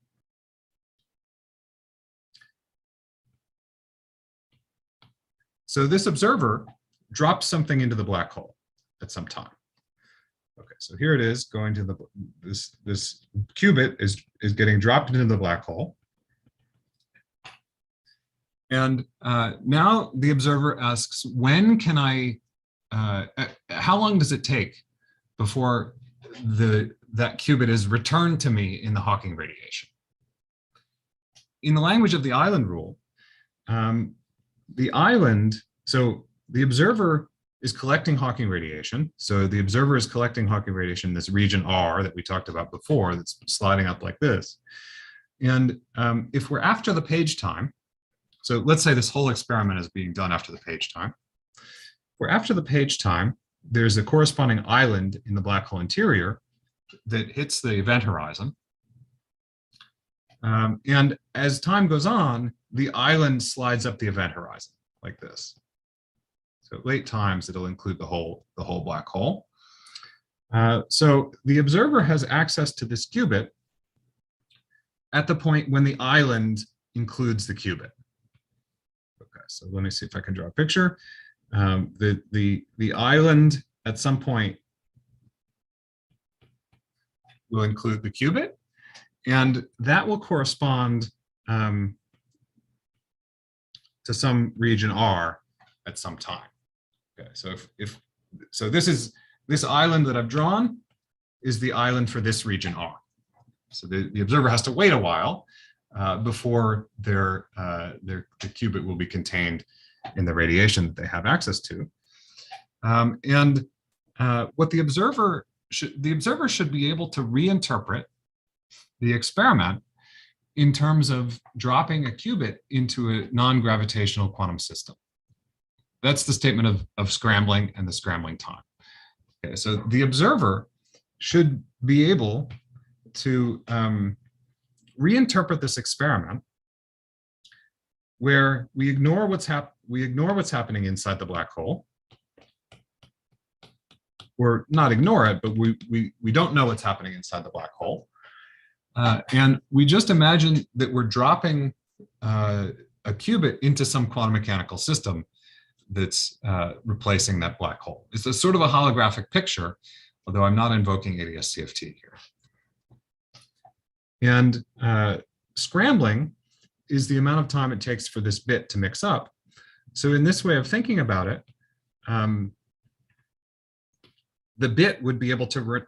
So this observer drops something into the black hole at some time. Okay, so here it is going to this qubit is getting dropped into the black hole. And now the observer asks, when can I, how long does it take before that qubit is returned to me in the Hawking radiation? In the language of the island rule, the island, so the observer is collecting Hawking radiation. So the observer is collecting Hawking radiation in this region R that we talked about before, that's sliding up like this. And if we're after the page time, so let's say this whole experiment is being done after the page time. We're after the page time, there's a corresponding island in the black hole interior that hits the event horizon. And as time goes on, the island slides up the event horizon like this. So at late times, it'll include the whole black hole. So the observer has access to this qubit at the point when the island includes the qubit. Okay, so let me see if I can draw a picture. The island at some point will include the qubit, and that will correspond to some region R at some time. Okay, so so this island that I've drawn is the island for this region R. So the observer has to wait a while before the qubit will be contained in the radiation that they have access to. What the observer should be able to reinterpret the experiment in terms of dropping a qubit into a non-gravitational quantum system. That's the statement of scrambling and the scrambling time. Okay, so the observer should be able to reinterpret this experiment where we ignore what's happening inside the black hole, or not ignore it, but we don't know what's happening inside the black hole, and we just imagine that we're dropping a qubit into some quantum mechanical system that's replacing that black hole. It's a sort of a holographic picture, although I'm not invoking ADS-CFT here. And scrambling is the amount of time it takes for this bit to mix up. So in this way of thinking about it, the bit would be able to,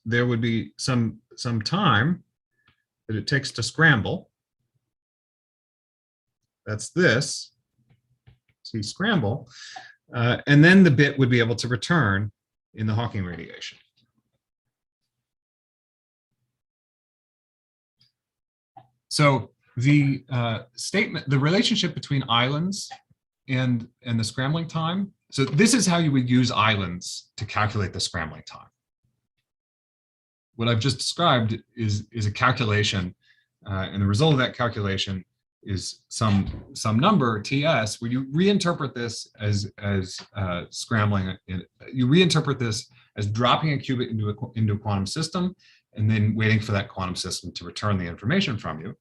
there would be some time that it takes to scramble. That's this. See, scramble. And then the bit would be able to return in the Hawking radiation. So the the relationship between islands and the scrambling time. So this is how you would use islands to calculate the scrambling time. What I've just described is a calculation, and the result of that calculation is some number TS, where you reinterpret this as scrambling. You reinterpret this as dropping a qubit into a quantum system, and then waiting for that quantum system to return the information from you.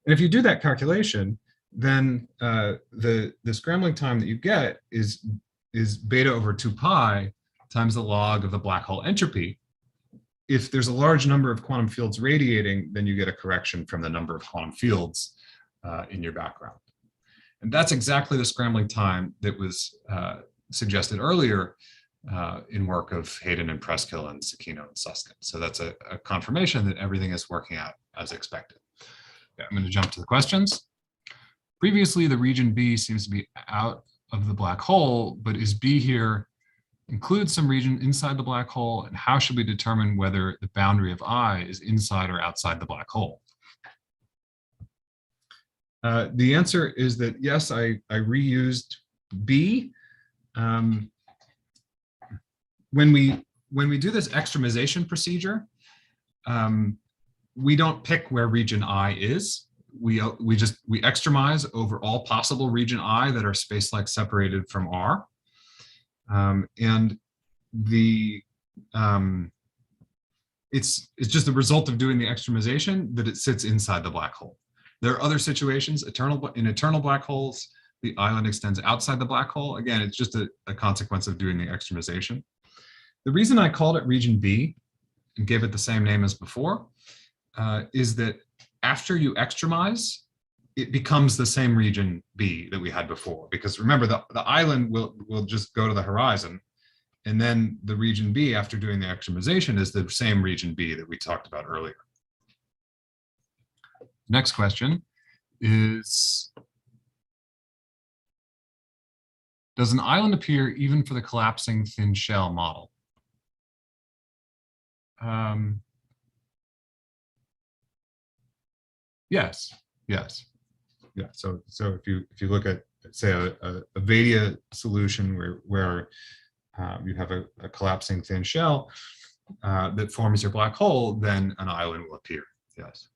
And if you do that calculation, then the scrambling time that you get is beta over 2 pi times the log of the black hole entropy. If there's a large number of quantum fields radiating, then you get a correction from the number of quantum fields in your background. And that's exactly the scrambling time that was suggested earlier in work of Hayden and Preskill and Sakino and Susskind. So that's a confirmation that everything is working out as expected. Okay, I'm going to jump to the questions. Previously, the region B seems to be out of the black hole, but is B here includes some region inside the black hole? And how should we determine whether the boundary of I is inside or outside the black hole? The answer is that yes, I reused B. When we do this extremization procedure, we don't pick where region I is. We extremize over all possible region I that are space-like separated from R. And it's just the result of doing the extremization that it sits inside the black hole. There are other situations, in eternal black holes, the island extends outside the black hole. Again, it's just a consequence of doing the extremization. The reason I called it region B and gave it the same name as before is that after you extremize, it becomes the same region B that we had before. Because remember, the island will just go to the horizon, and then the region B, after doing the extremization, is the same region B that we talked about earlier. Next question is, Does an island appear even for the collapsing thin shell model? Yes, yes, yeah. So if you look at, say, a Vadia solution where you have a collapsing thin shell that forms your black hole, then an island will appear. Yes.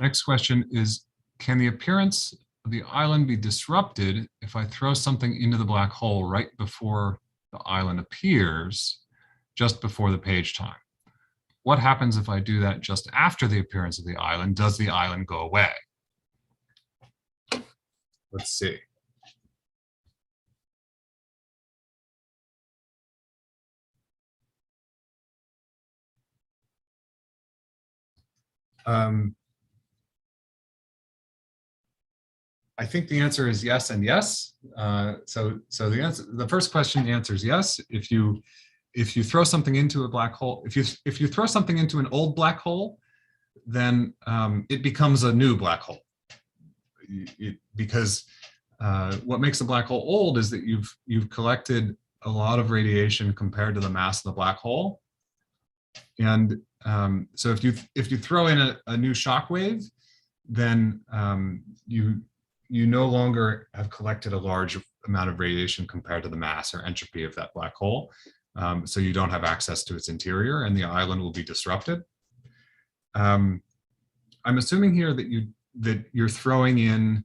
Next question is, can the appearance of the island be disrupted if I throw something into the black hole right before the island appears, just before the page time? What happens if I do that just after the appearance of the island? Does the island go away? Let's see. I think the answer is yes and yes. So the first question, the answer is yes. If you throw something into a black hole, if you throw something into an old black hole, then it becomes a new black hole. Because what makes a black hole old is that you've collected a lot of radiation compared to the mass of the black hole. And so if you throw in a new shock wave, then you no longer have collected a large amount of radiation compared to the mass or entropy of that black hole. So you don't have access to its interior, and the island will be disrupted. I'm assuming here that you're throwing in,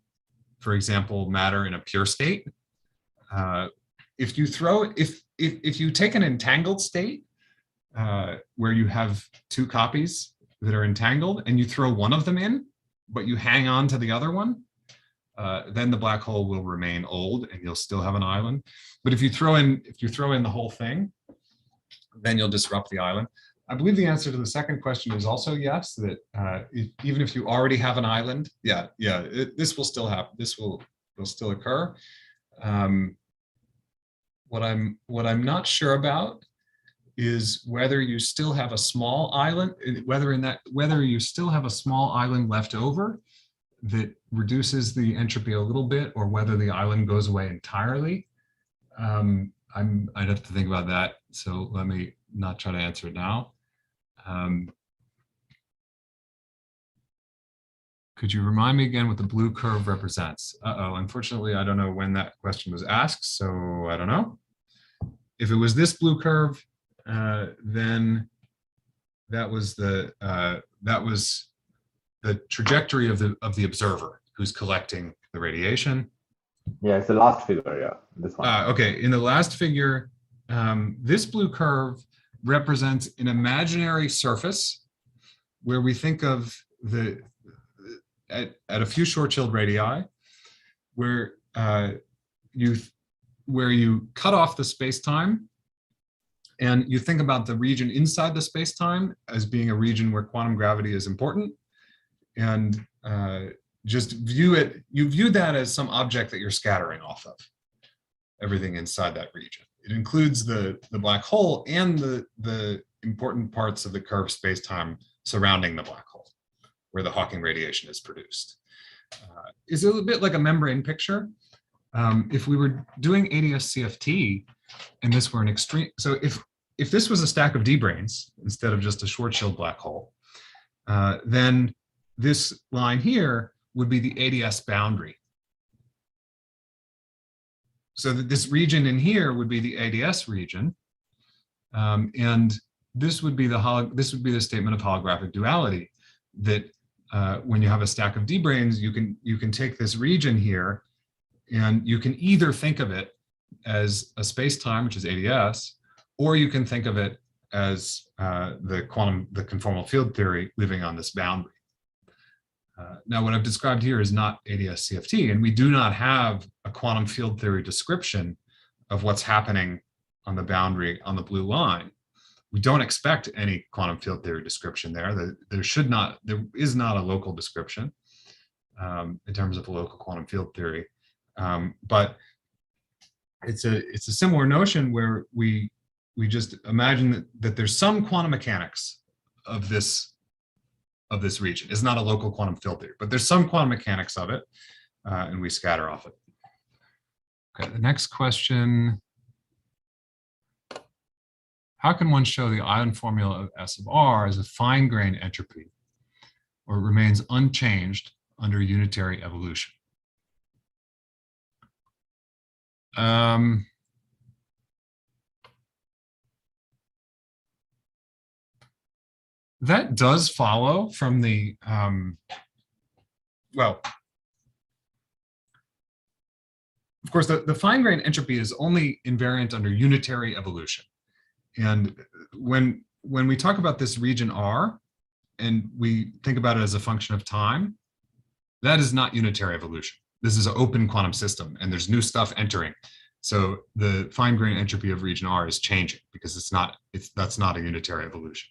for example, matter in a pure state. If you take an entangled state where you have two copies that are entangled, and you throw one of them in, but you hang on to the other one, then the black hole will remain old, and you'll still have an island. But if you throw in the whole thing, then you'll disrupt the island. I believe the answer to the second question is also yes. That even if you already have an island, this will still happen. This will still occur. What I'm not sure about is whether you still have a small island, whether you still have a small island left over that reduces the entropy a little bit, or whether the island goes away entirely. I'd have to think about that. So let me not try to answer it now. Could you remind me again what the blue curve represents? Unfortunately, I don't know when that question was asked, so I don't know. If it was this blue curve, then that was the trajectory of the observer who's collecting the radiation. Yeah, it's the last figure. Yeah, this one. Okay, in the last figure, this blue curve represents an imaginary surface where we think of at a few short-chilled radii, where you cut off the space-time, and you think about the region inside the space-time as being a region where quantum gravity is important, and just view that as some object that you're scattering off of, everything inside that region. It includes the black hole and the important parts of the curved space-time surrounding the black hole, where the Hawking radiation is produced. It's a little bit like a membrane picture. If we were doing ADS-CFT and this were an extreme, so if this was a stack of D-branes instead of just a short-chilled black hole, then this line here would be the ADS boundary. So that this region in here would be the ADS region, and this would be the statement of holographic duality. That when you have a stack of D-branes, you can take this region here, and you can either think of it as a space-time, which is ADS, or you can think of it as the conformal field theory living on this boundary. Now, what I've described here is not ADS-CFT, and we do not have a quantum field theory description of what's happening on the boundary on the blue line. We don't expect any quantum field theory description there. There is not a local description in terms of a local quantum field theory, but it's a similar notion where we just imagine that there's some quantum mechanics of this region. It's not a local quantum field theory, but there's some quantum mechanics of it, and we scatter off it. Okay, the next question. How can one show the island formula of S of R as a fine-grained entropy, or remains unchanged under unitary evolution? That does follow from the, well, of course, the fine-grained entropy is only invariant under unitary evolution. And when we talk about this region R, and we think about it as a function of time, that is not unitary evolution. This is an open quantum system, and there's new stuff entering. So the fine-grained entropy of region R is changing because that's not a unitary evolution.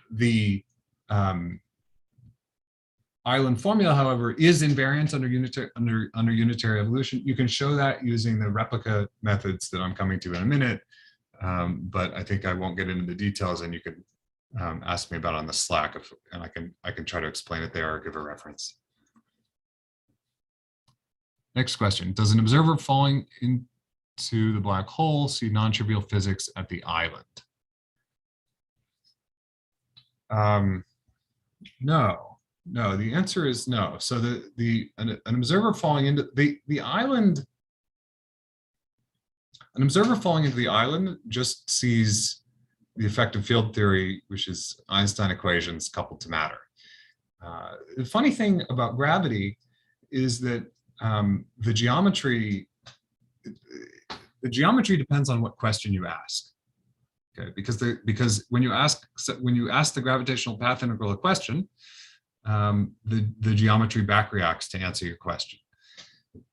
The island formula, however, is invariant under unitary evolution. You can show that using the replica methods that I'm coming to in a minute, but I think I won't get into the details, and you can ask me about it on the Slack, and I can try to explain it there or give a reference. Next question: does an observer falling into the black hole see non-trivial physics at the island? No, the answer is no. So an observer falling into the island, an observer falling into the island just sees the effective field theory, which is Einstein equations coupled to matter. The funny thing about gravity is that the geometry depends on what question you ask. Okay, because when you ask the gravitational path integral a question, the geometry back reacts to answer your question.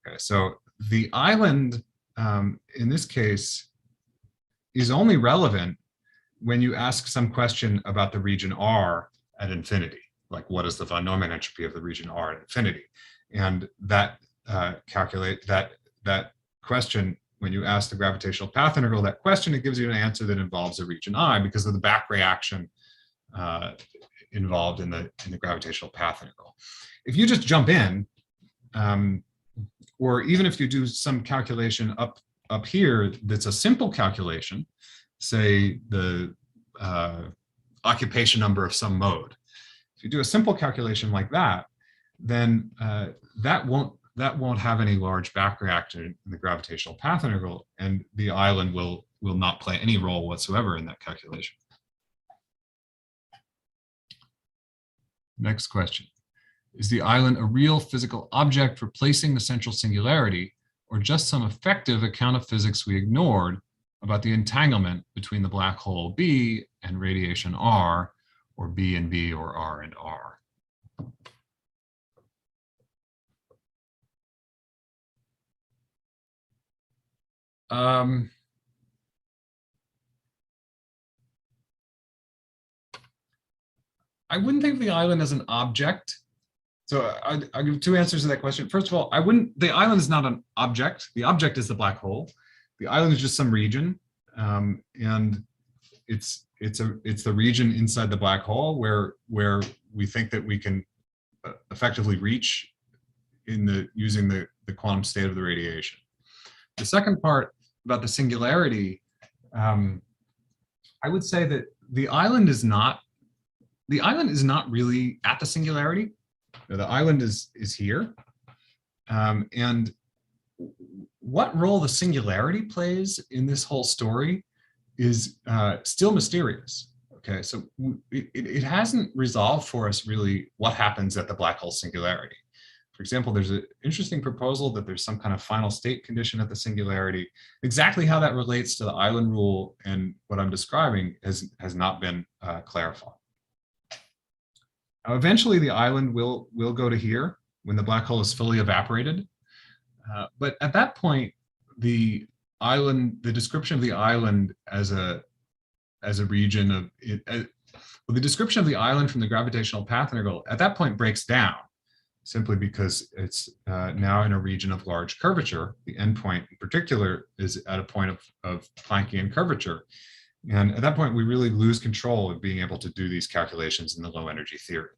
Okay, so the island in this case is only relevant when you ask some question about the region R at infinity, like what is the von Neumann entropy of the region R at infinity, and that that question. When you ask the gravitational path integral that question, it gives you an answer that involves a region I because of the back reaction involved in the gravitational path integral. If you just jump in, or even if you do some calculation up here that's a simple calculation, say the occupation number of some mode. If you do a simple calculation like that, then that won't have any large back reaction in the gravitational path integral, and the island will not play any role whatsoever in that calculation. Next question. Is the island a real physical object replacing the central singularity, or just some effective account of physics we ignored about the entanglement between the black hole B and radiation R, or B and B, or R and R? I wouldn't think of the island as an object. So I'll give two answers to that question. First of all, the island is not an object. The object is the black hole. The island is just some region. And it's the region inside the black hole where we think that we can effectively reach using the quantum state of the radiation. The second part about the singularity, I would say that the island is not really at the singularity. The island is here, and what role the singularity plays in this whole story is still mysterious. Okay, so it hasn't resolved for us really what happens at the black hole singularity. For example, there's an interesting proposal that there's some kind of final state condition at the singularity. Exactly how that relates to the island rule and what I'm describing has not been clarified. Now, eventually, the island will go to here when the black hole is fully evaporated. But at that point, the description of the island as a region of the description of the island from the gravitational path integral at that point breaks down, simply because it's now in a region of large curvature. The endpoint in particular is at a point of Planckian curvature. And at that point, we really lose control of being able to do these calculations in the low energy theory.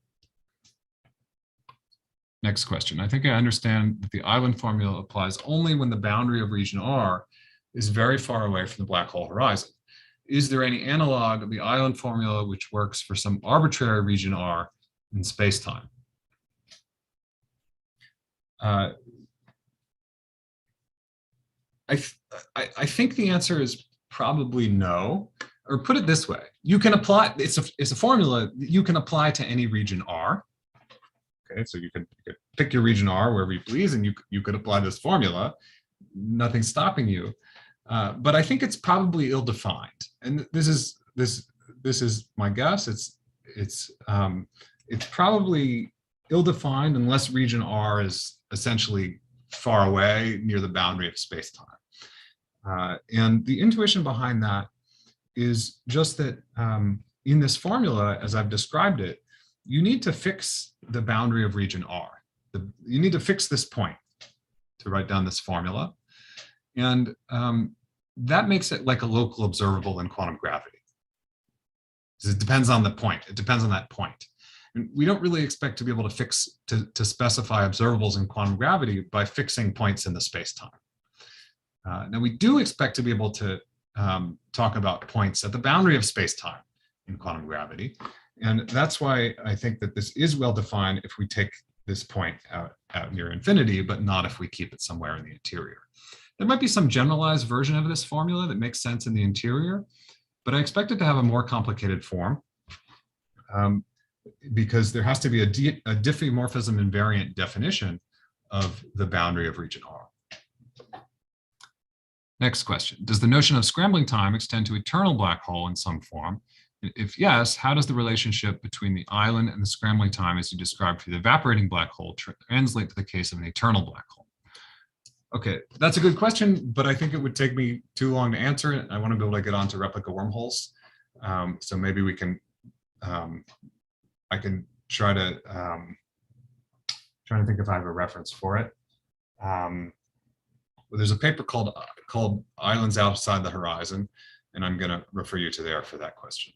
Next question. I think I understand that the island formula applies only when the boundary of region R is very far away from the black hole horizon. Is there any analog of the island formula which works for some arbitrary region R in space-time? I think the answer is probably no. Or put it this way, you can apply, it's a formula that you can apply to any region R. Okay, so you could pick your region R wherever you please, and you could apply this formula. Nothing's stopping you. But I think it's probably ill-defined, and this is my guess. It's probably ill-defined unless region R is essentially far away near the boundary of space-time. And the intuition behind that is just that in this formula, as I've described it, you need to fix the boundary of region R. You need to fix this point to write down this formula. And that makes it like a local observable in quantum gravity. It depends on the point. It depends on that point. And we don't really expect to be able to specify observables in quantum gravity by fixing points in the space-time. Now we do expect to be able to talk about points at the boundary of space-time in quantum gravity. And that's why I think that this is well defined if we take this point out near infinity, but not if we keep it somewhere in the interior. There might be some generalized version of this formula that makes sense in the interior, but I expect it to have a more complicated form because there has to be a diffeomorphism invariant definition of the boundary of region R. Next question. Does the notion of scrambling time extend to eternal black hole in some form? If yes, how does the relationship between the island and the scrambling time as you described for the evaporating black hole translate to the case of an eternal black hole? Okay, that's a good question, but I think it would take me too long to answer it. I want to be able to get on to replica wormholes. So maybe we can, I can try to think if I have a reference for it. Well, there's a paper called Islands Outside the Horizon, and I'm going to refer you to there for that question.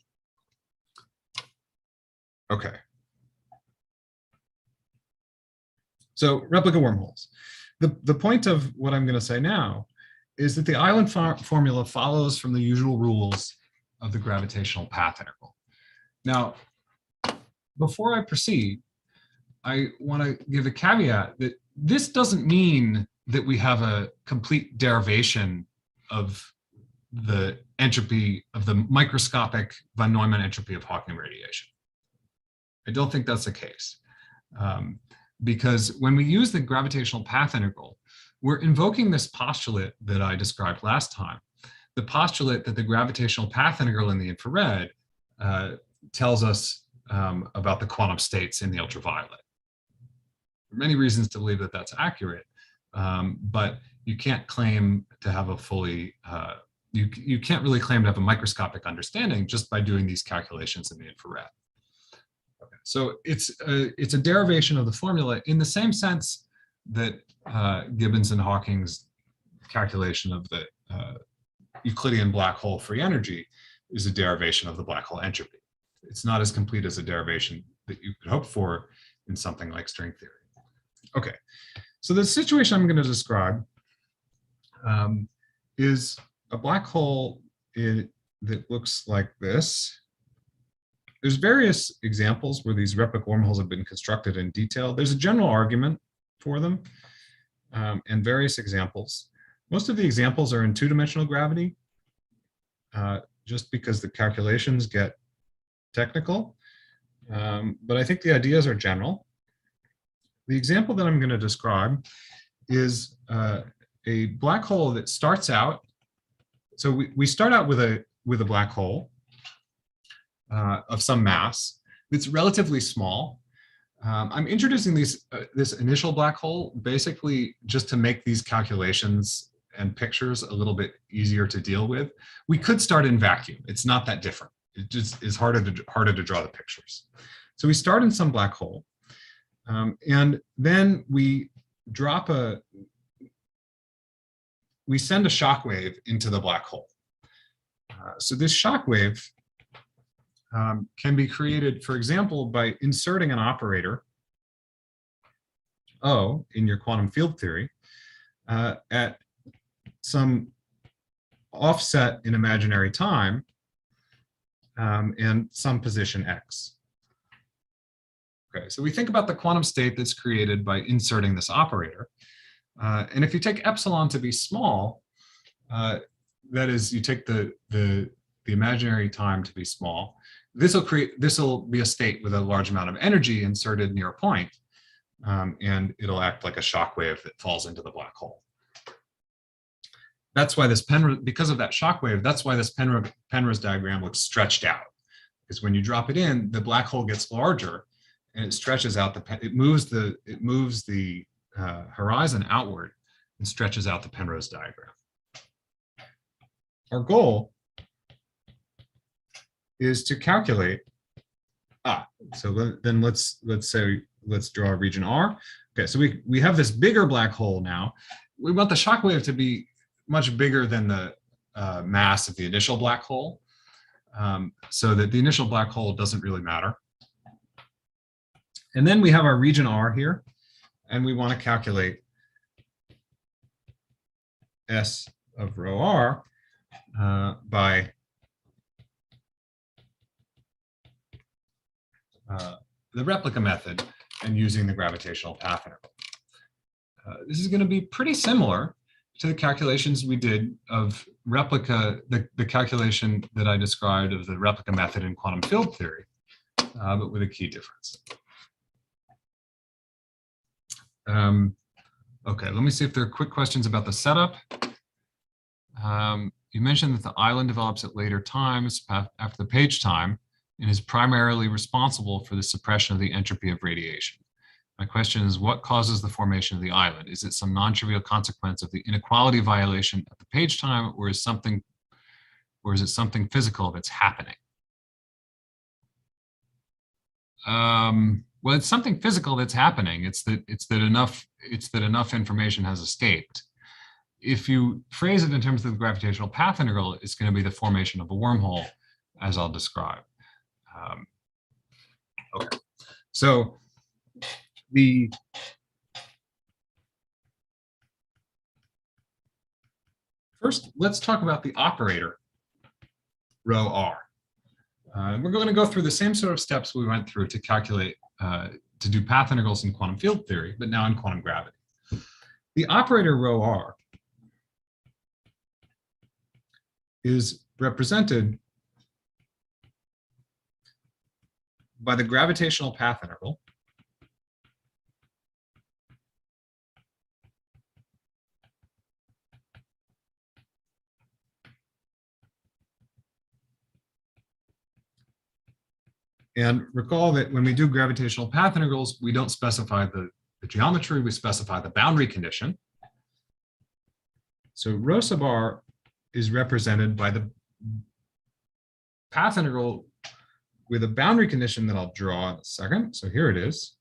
Okay. So replica wormholes. The point of what I'm going to say now is that the island formula follows from the usual rules of the gravitational path integral. Now, before I proceed, I want to give a caveat that this doesn't mean that we have a complete derivation of the entropy of the microscopic von Neumann entropy of Hawking radiation. I don't think that's the case. Because when we use the gravitational path integral, we're invoking this postulate that I described last time, the postulate that the gravitational path integral in the infrared tells us about the quantum states in the ultraviolet. There are many reasons to believe that that's accurate, but you can't claim to have a fully, you can't really claim to have a microscopic understanding just by doing these calculations in the infrared. Okay. So it's a derivation of the formula in the same sense that Gibbons and Hawking's calculation of the Euclidean black hole free energy is a derivation of the black hole entropy. It's not as complete as a derivation that you could hope for in something like string theory. Okay, so the situation I'm going to describe is a black hole that looks like this. There's various examples where these replica wormholes have been constructed in detail. There's a general argument for them and various examples. Most of the examples are in two-dimensional gravity, just because the calculations get technical, but I think the ideas are general. The example that I'm going to describe is a black hole that starts out. So we start out with a black hole of some mass. It's relatively small. I'm introducing this initial black hole basically just to make these calculations and pictures a little bit easier to deal with. We could start in vacuum. It's not that different. It just is harder to draw the pictures. So we start in some black hole, and then we send a shock wave into the black hole. So this shock wave can be created, for example, by inserting an operator O in your quantum field theory at some offset in imaginary time and some position x. Okay, so we think about the quantum state that's created by inserting this operator. And if you take epsilon to be small, that is, you take the imaginary time to be small, this will be a state with a large amount of energy inserted near a point, and it'll act like a shock wave that falls into the black hole. That's why this because of that shock wave, that's why this Penrose diagram looks stretched out. Because when you drop it in, the black hole gets larger, and it stretches out it moves the horizon outward and stretches out the Penrose diagram. Our goal is to calculate. So then let's draw a region R. Okay, so we have this bigger black hole now. We want the shock wave to be much bigger than the mass of the initial black hole, so that the initial black hole doesn't really matter. And then we have our region R here, and we want to calculate S of rho R by the replica method and using the gravitational path interval. This is going to be pretty similar to the calculations we did of replica, the calculation that I described of the replica method in quantum field theory, but with a key difference. Okay, let me see if there are quick questions about the setup. You mentioned that the island develops at later times after the page time and is primarily responsible for the suppression of the entropy of radiation. My question is, what causes the formation of the island? Is it some non-trivial consequence of the inequality violation at the page time, or is it something physical that's happening? Well, it's something physical that's happening. It's that enough information has escaped. If you phrase it in terms of the gravitational path integral, it's going to be the formation of a wormhole, as I'll describe. Okay, so first, let's talk about the operator, rho r. We're going to go through the same sort of steps we went through to calculate, to do path integrals in quantum field theory, but now in quantum gravity. The operator rho r is represented by the gravitational path integral and recall that when we do gravitational path integrals, we don't specify the geometry, we specify the boundary condition. So rho sub r is represented by the path integral with a boundary condition that I'll draw in a second. So here it is.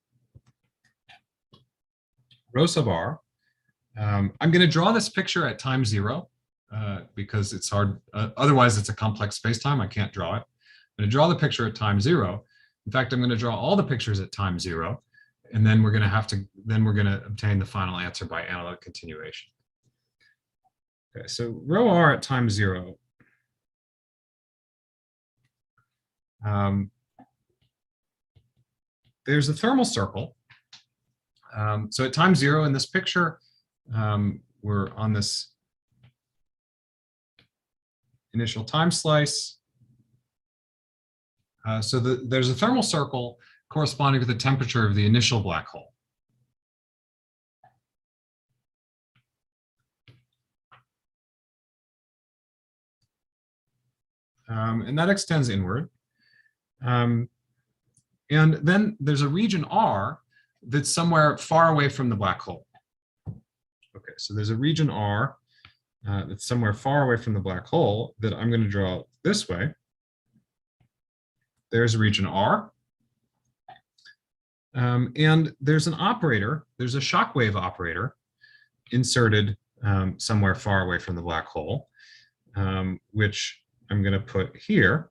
Rho sub r. I'm going to draw this picture at time 0 because it's hard. Otherwise, it's a complex spacetime. I can't draw it. I'm going to draw the picture at time 0. In fact, I'm going to draw all the pictures at time 0, and then we're going to obtain the final answer by analog continuation. Okay, so rho r at time 0. There's a thermal circle. So at time 0 in this picture, we're on this initial time slice. So there's a thermal circle corresponding to the temperature of the initial black hole. And that extends inward. And then there's a region R that's somewhere far away from the black hole. Okay, so there's a region R that's somewhere far away from the black hole that I'm going to draw this way. There's a region R. And there's an operator, there's a shockwave operator inserted somewhere far away from the black hole, which I'm going to put here.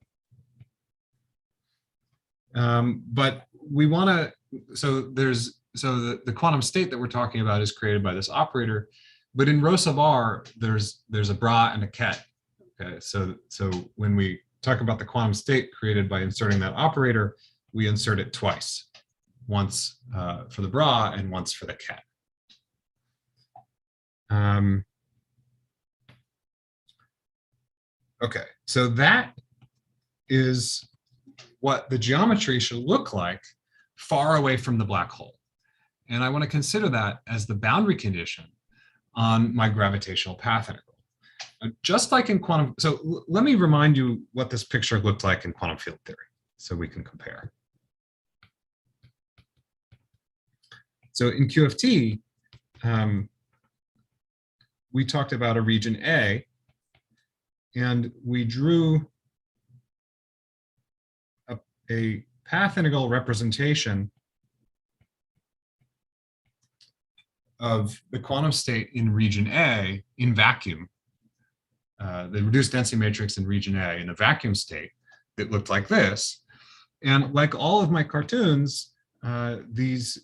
But we want to, so there's the quantum state that we're talking about is created by this operator, but in rho sub r, there's a bra and a ket. Okay, so when we talk about the quantum state created by inserting that operator, we insert it twice, once for the bra and once for the ket. Okay, so that is what the geometry should look like far away from the black hole. And I want to consider that as the boundary condition on my gravitational path integral. Just like in quantum, so let me remind you what this picture looked like in quantum field theory so we can compare. So in QFT, we talked about a region A, and we drew a path integral representation of the quantum state in region A in vacuum, the reduced density matrix in region A in a vacuum state that looked like this. And like all of my cartoons, these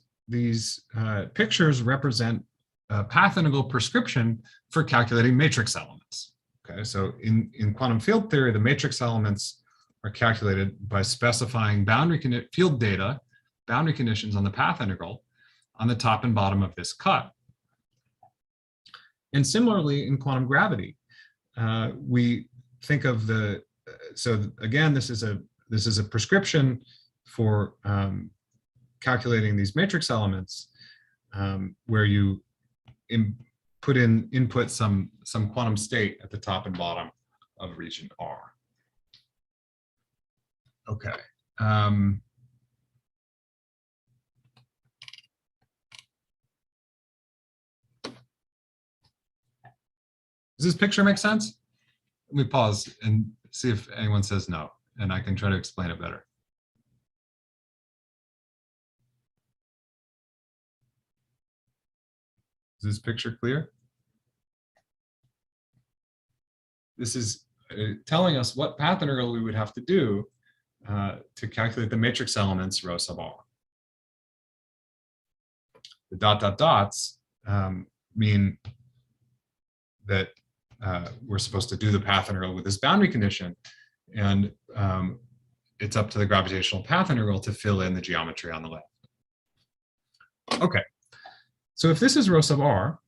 pictures represent a path integral prescription for calculating matrix elements. Okay, so in quantum field theory, the matrix elements are calculated by specifying field data, boundary conditions on the path integral on the top and bottom of this cut. And similarly in quantum gravity, we think of so again, this is a prescription for calculating these matrix elements, where you input some quantum state at the top and bottom of region R. Okay. Does this picture make sense? Let me pause and see if anyone says no, and I can try to explain it better. Is this picture clear? This is telling us what path integral we would have to do to calculate the matrix elements rho sub r. The dot dot dots mean that we're supposed to do the path integral with this boundary condition, and it's up to the gravitational path integral to fill in the geometry on the left. Okay, so if this is rho sub r,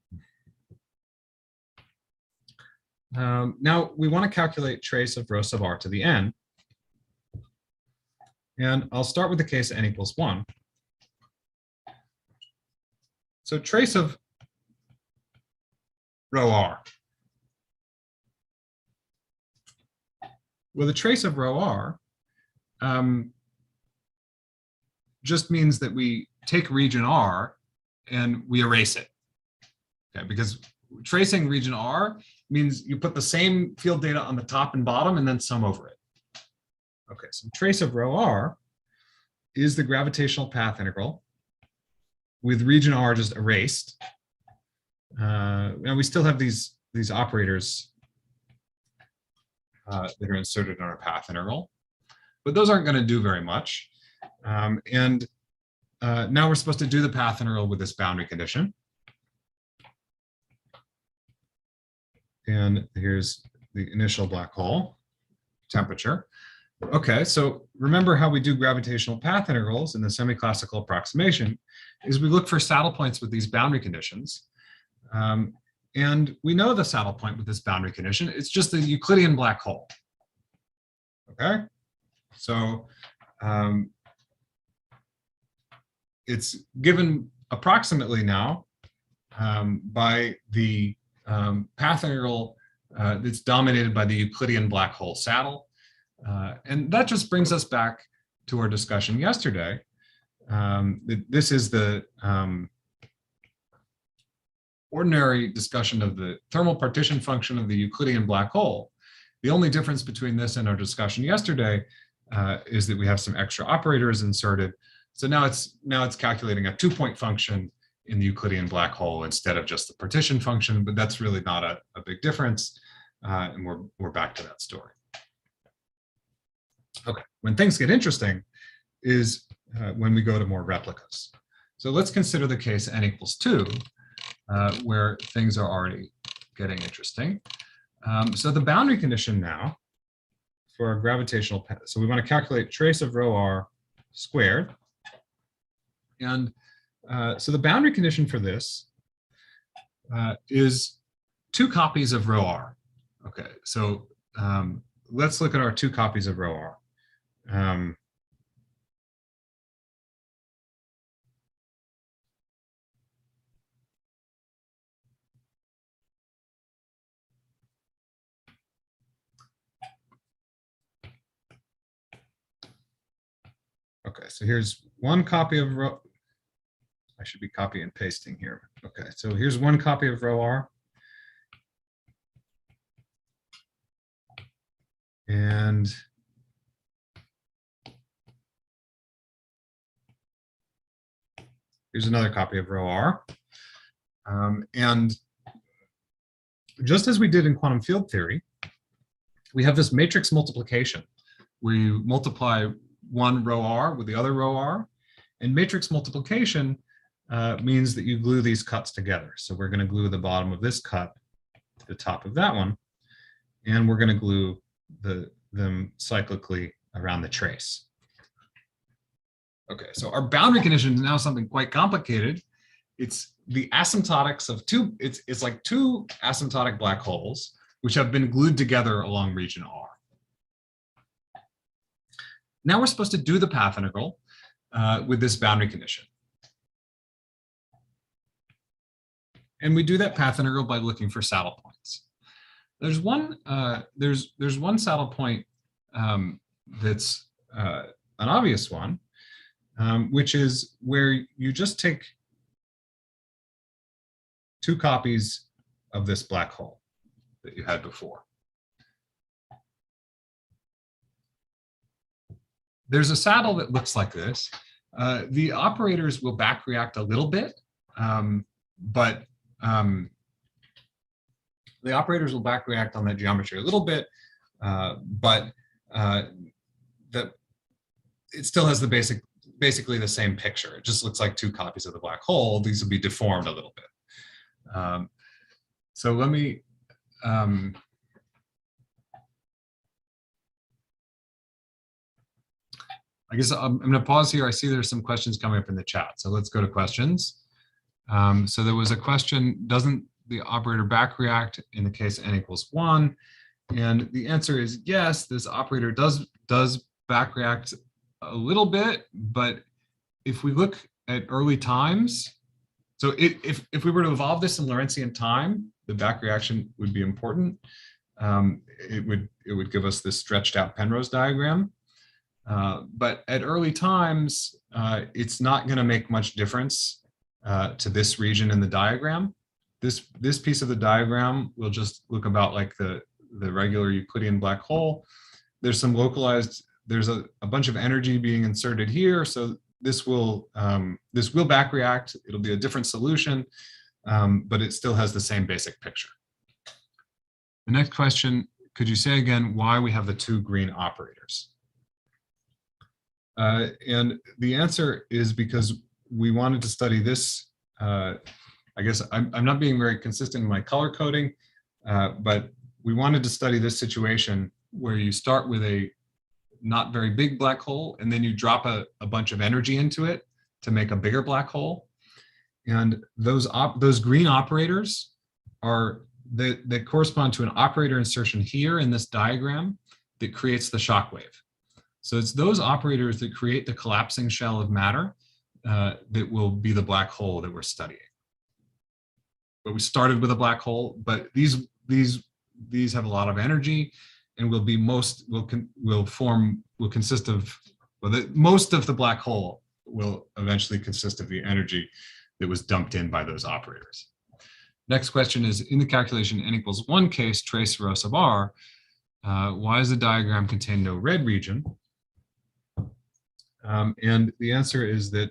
now we want to calculate trace of rho sub r to the n. And I'll start with the case n equals 1. So trace of rho r. Well, the trace of rho r just means that we take region R and we erase it. Okay, because tracing region R means you put the same field data on the top and bottom and then sum over it. Okay, so trace of rho r is the gravitational path integral with region R just erased. And we still have these operators that are inserted in our path integral, but those aren't going to do very much. And now we're supposed to do the path integral with this boundary condition. And here's the initial black hole temperature. Okay, so remember how we do gravitational path integrals in the semi-classical approximation is we look for saddle points with these boundary conditions. And we know the saddle point with this boundary condition. It's just the Euclidean black hole. Okay, so it's given approximately now by the path integral that's dominated by the Euclidean black hole saddle. And that just brings us back to our discussion yesterday. This is the ordinary discussion of the thermal partition function of the Euclidean black hole. The only difference between this and our discussion yesterday is that we have some extra operators inserted. So now it's calculating a 2-point function in the Euclidean black hole instead of just the partition function, but that's really not a big difference. And we're back to that story. Okay, when things get interesting is when we go to more replicas. So let's consider the case n equals 2, where things are already getting interesting. So the boundary condition now for our gravitational, so we want to calculate trace of rho r squared. And so the boundary condition for this is 2 copies of rho r. Okay, so let's look at our 2 copies of rho r. Okay, so here's 1 copy of rho. I should be copy and pasting here. Okay, so here's 1 copy of rho r. And here's another copy of rho r. And just as we did in quantum field theory, we have this matrix multiplication where you multiply one rho r with the other rho r. And matrix multiplication means that you glue these cuts together. So we're going to glue the bottom of this cut to the top of that one. And we're going to glue them cyclically around the trace. Okay, so our boundary condition is now something quite complicated. It's the asymptotics of it's like 2 asymptotic black holes, which have been glued together along region R. Now we're supposed to do the path integral with this boundary condition. And we do that path integral by looking for saddle points. There's one saddle point that's an obvious one, which is where you just take 2 copies of this black hole that you had before. There's a saddle that looks like this. The operators will back react a little bit, but the operators will back react on that geometry a little bit, but it still has the basically the same picture. It just looks like 2 copies of the black hole. These will be deformed a little bit. So let me, I guess I'm going to pause here. I see there's some questions coming up in the chat. So let's go to questions. So there was a question, doesn't the operator back react in the case n equals 1? And the answer is yes, this operator does back react a little bit, but if we look at early times, so if we were to evolve this in Lorentzian time, the back reaction would be important. It would give us this stretched out Penrose diagram. But at early times, it's not going to make much difference to this region in the diagram. This piece of the diagram will just look about like the regular Euclidean black hole. There's some localized, there's a bunch of energy being inserted here, so this will back react. It'll be a different solution, but it still has the same basic picture. The next question, could you say again why we have the 2 green operators? And the answer is because we wanted to study this. I guess I'm not being very consistent in my color coding, but we wanted to study this situation where you start with a not very big black hole, and then you drop a bunch of energy into it to make a bigger black hole. And those green operators are that correspond to an operator insertion here in this diagram that creates the shock wave. So it's those operators that create the collapsing shell of matter that will be the black hole that we're studying. But we started with a black hole, but these have a lot of energy, and will consist of, well, most of the black hole will eventually consist of the energy that was dumped in by those operators. Next question is, in the calculation n equals 1 case trace rho sub r, why does the diagram contain no red region? And the answer is that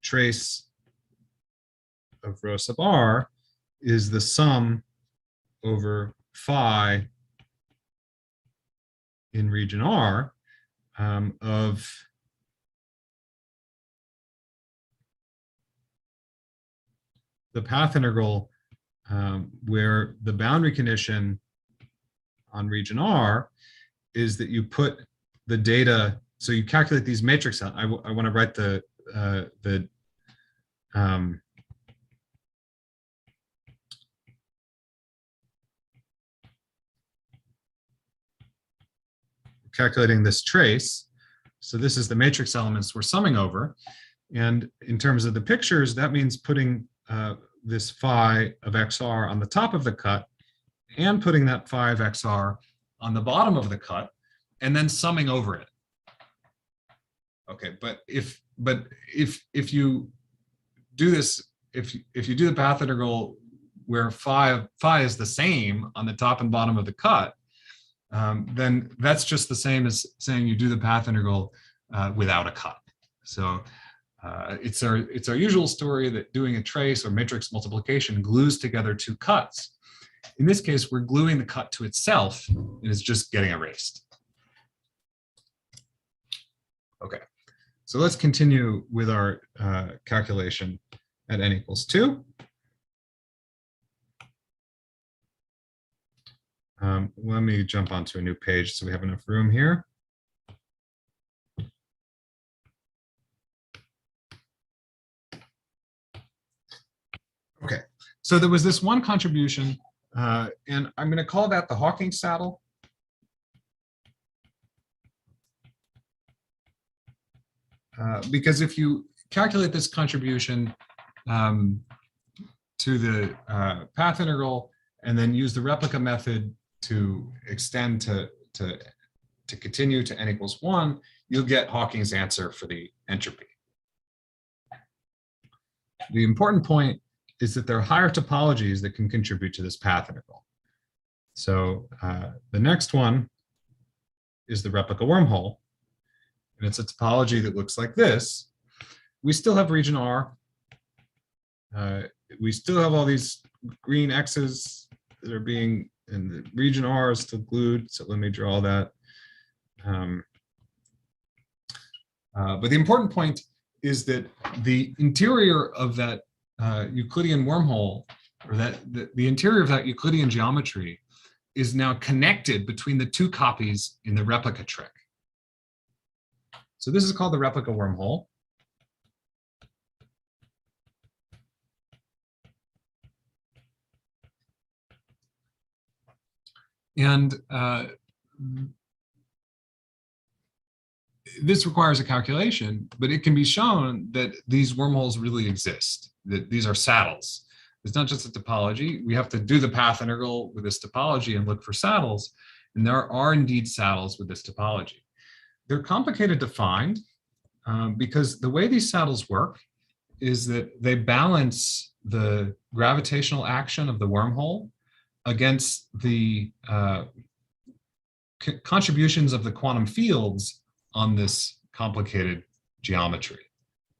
trace of rho sub r is the sum over phi in region R of the path integral where the boundary condition on region R is that you put the data, so you calculate these matrix. I want to write the calculating this trace. So this is the matrix elements we're summing over. And in terms of the pictures, that means putting this phi of XR on the top of the cut and putting that phi of XR on the bottom of the cut and then summing over it. Okay, but if you do this, if you do the path integral where phi is the same on the top and bottom of the cut, then that's just the same as saying you do the path integral without a cut. So it's our usual story that doing a trace or matrix multiplication glues together two cuts. In this case, we're gluing the cut to itself, and it's just getting erased. Okay, so let's continue with our calculation at n equals 2. Let me jump onto a new page so we have enough room here. Okay, so there was this one contribution, and I'm going to call that the Hawking saddle. Because if you calculate this contribution to the path integral and then use the replica method to extend to continue to n equals 1, you'll get Hawking's answer for the entropy. The important point is that there are higher topologies that can contribute to this path integral. So the next one is the replica wormhole, and it's a topology that looks like this. We still have region R. We still have all these green X's that are being, and the region R is still glued, so let me draw that. But the important point is that the interior of that Euclidean wormhole, or that the interior of that Euclidean geometry, is now connected between the two copies in the replica trick. So this is called the replica wormhole. And this requires a calculation, but it can be shown that these wormholes really exist, that these are saddles. It's not just a topology. We have to do the path integral with this topology and look for saddles. And there are indeed saddles with this topology. They're complicated to find because the way these saddles work is that they balance the gravitational action of the wormhole against the contributions of the quantum fields on this complicated geometry.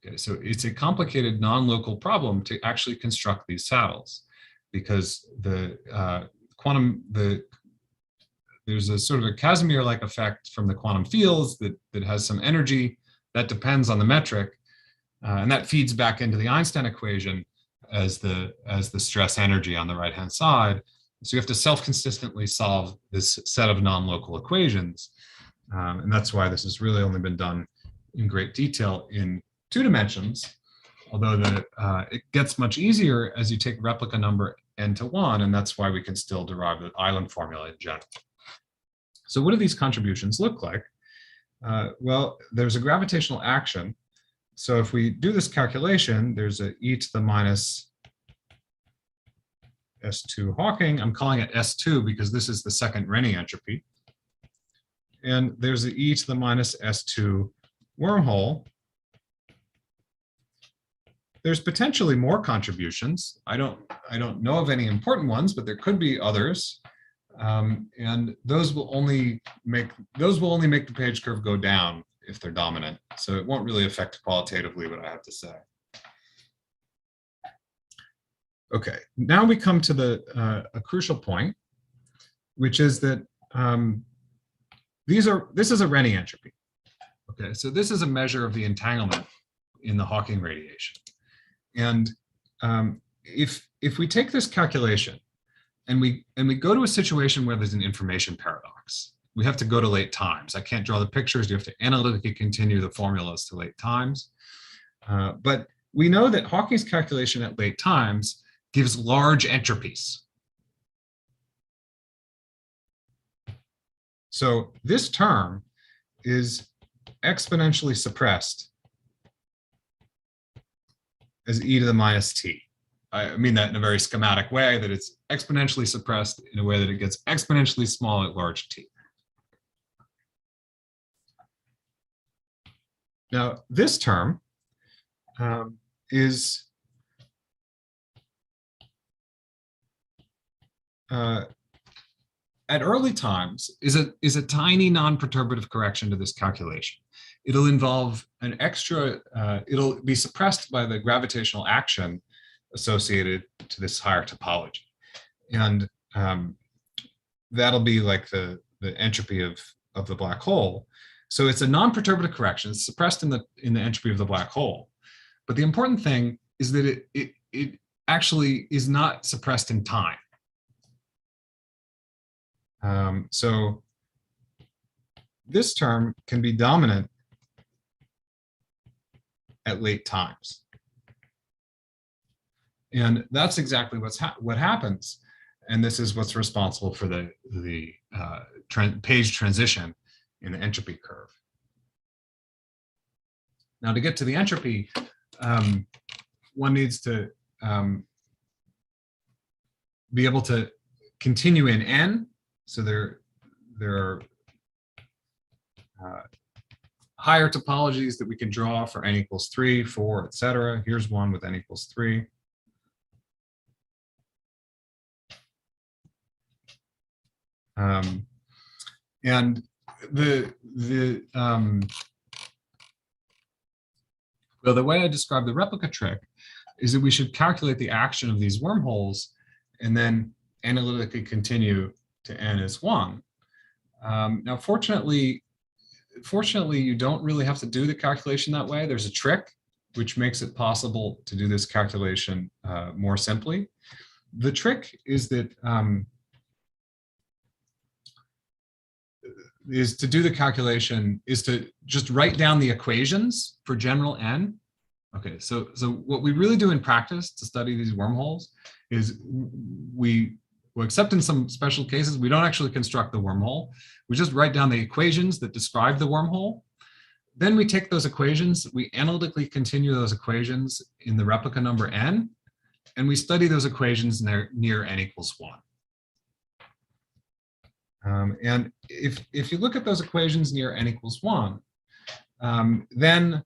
Okay, so it's a complicated non-local problem to actually construct these saddles, because the there's a sort of a Casimir-like effect from the quantum fields that has some energy that depends on the metric, and that feeds back into the Einstein equation as the stress energy on the right-hand side. So you have to self-consistently solve this set of non-local equations. And that's why this has really only been done in great detail in 2 dimensions, although it gets much easier as you take replica number n to 1, and that's why we can still derive the island formula in general. So what do these contributions look like? Well, there's a gravitational action. So if we do this calculation, there's a e to the minus S2 Hawking. I'm calling it S2 because this is the second Renyi entropy. And there's an e to the minus S2 wormhole. There's potentially more contributions. I don't know of any important ones, but there could be others. And those will only make the page curve go down if they're dominant. So it won't really affect qualitatively what I have to say. Okay, now we come to a crucial point, which is that this is a Renyi entropy. Okay, so this is a measure of the entanglement in the Hawking radiation. And if we take this calculation and we go to a situation where there's an information paradox, we have to go to late times. I can't draw the pictures. You have to analytically continue the formulas to late times. But we know that Hawking's calculation at late times gives large entropies. So this term is exponentially suppressed as e to the minus t. I mean that in a very schematic way, that it's exponentially suppressed in a way that it gets exponentially small at large t. Now, this term is at early times is a tiny non-perturbative correction to this calculation. It'll involve an extra, it'll be suppressed by the gravitational action associated to this higher topology. And that'll be like the entropy of the black hole. So it's a non-perturbative correction. It's suppressed in the entropy of the black hole. But the important thing is that it actually is not suppressed in time. So this term can be dominant at late times. And that's exactly what happens. And this is what's responsible for the page transition in the entropy curve. Now, to get to the entropy, one needs to be able to continue in n. So there are higher topologies that we can draw for n equals 3, 4, etc. Here's one with n equals 3. And well, the way I describe the replica trick is that we should calculate the action of these wormholes and then analytically continue to n is 1. Now, fortunately, you don't really have to do the calculation that way. There's a trick which makes it possible to do this calculation more simply. The trick is that is to do the calculation is to just write down the equations for general n. Okay, so what we really do in practice to study these wormholes is well, except in some special cases, we don't actually construct the wormhole. We just write down the equations that describe the wormhole. Then we take those equations, we analytically continue those equations in the replica number n, and we study those equations near n equals 1. And if you look at those equations near n equals 1, then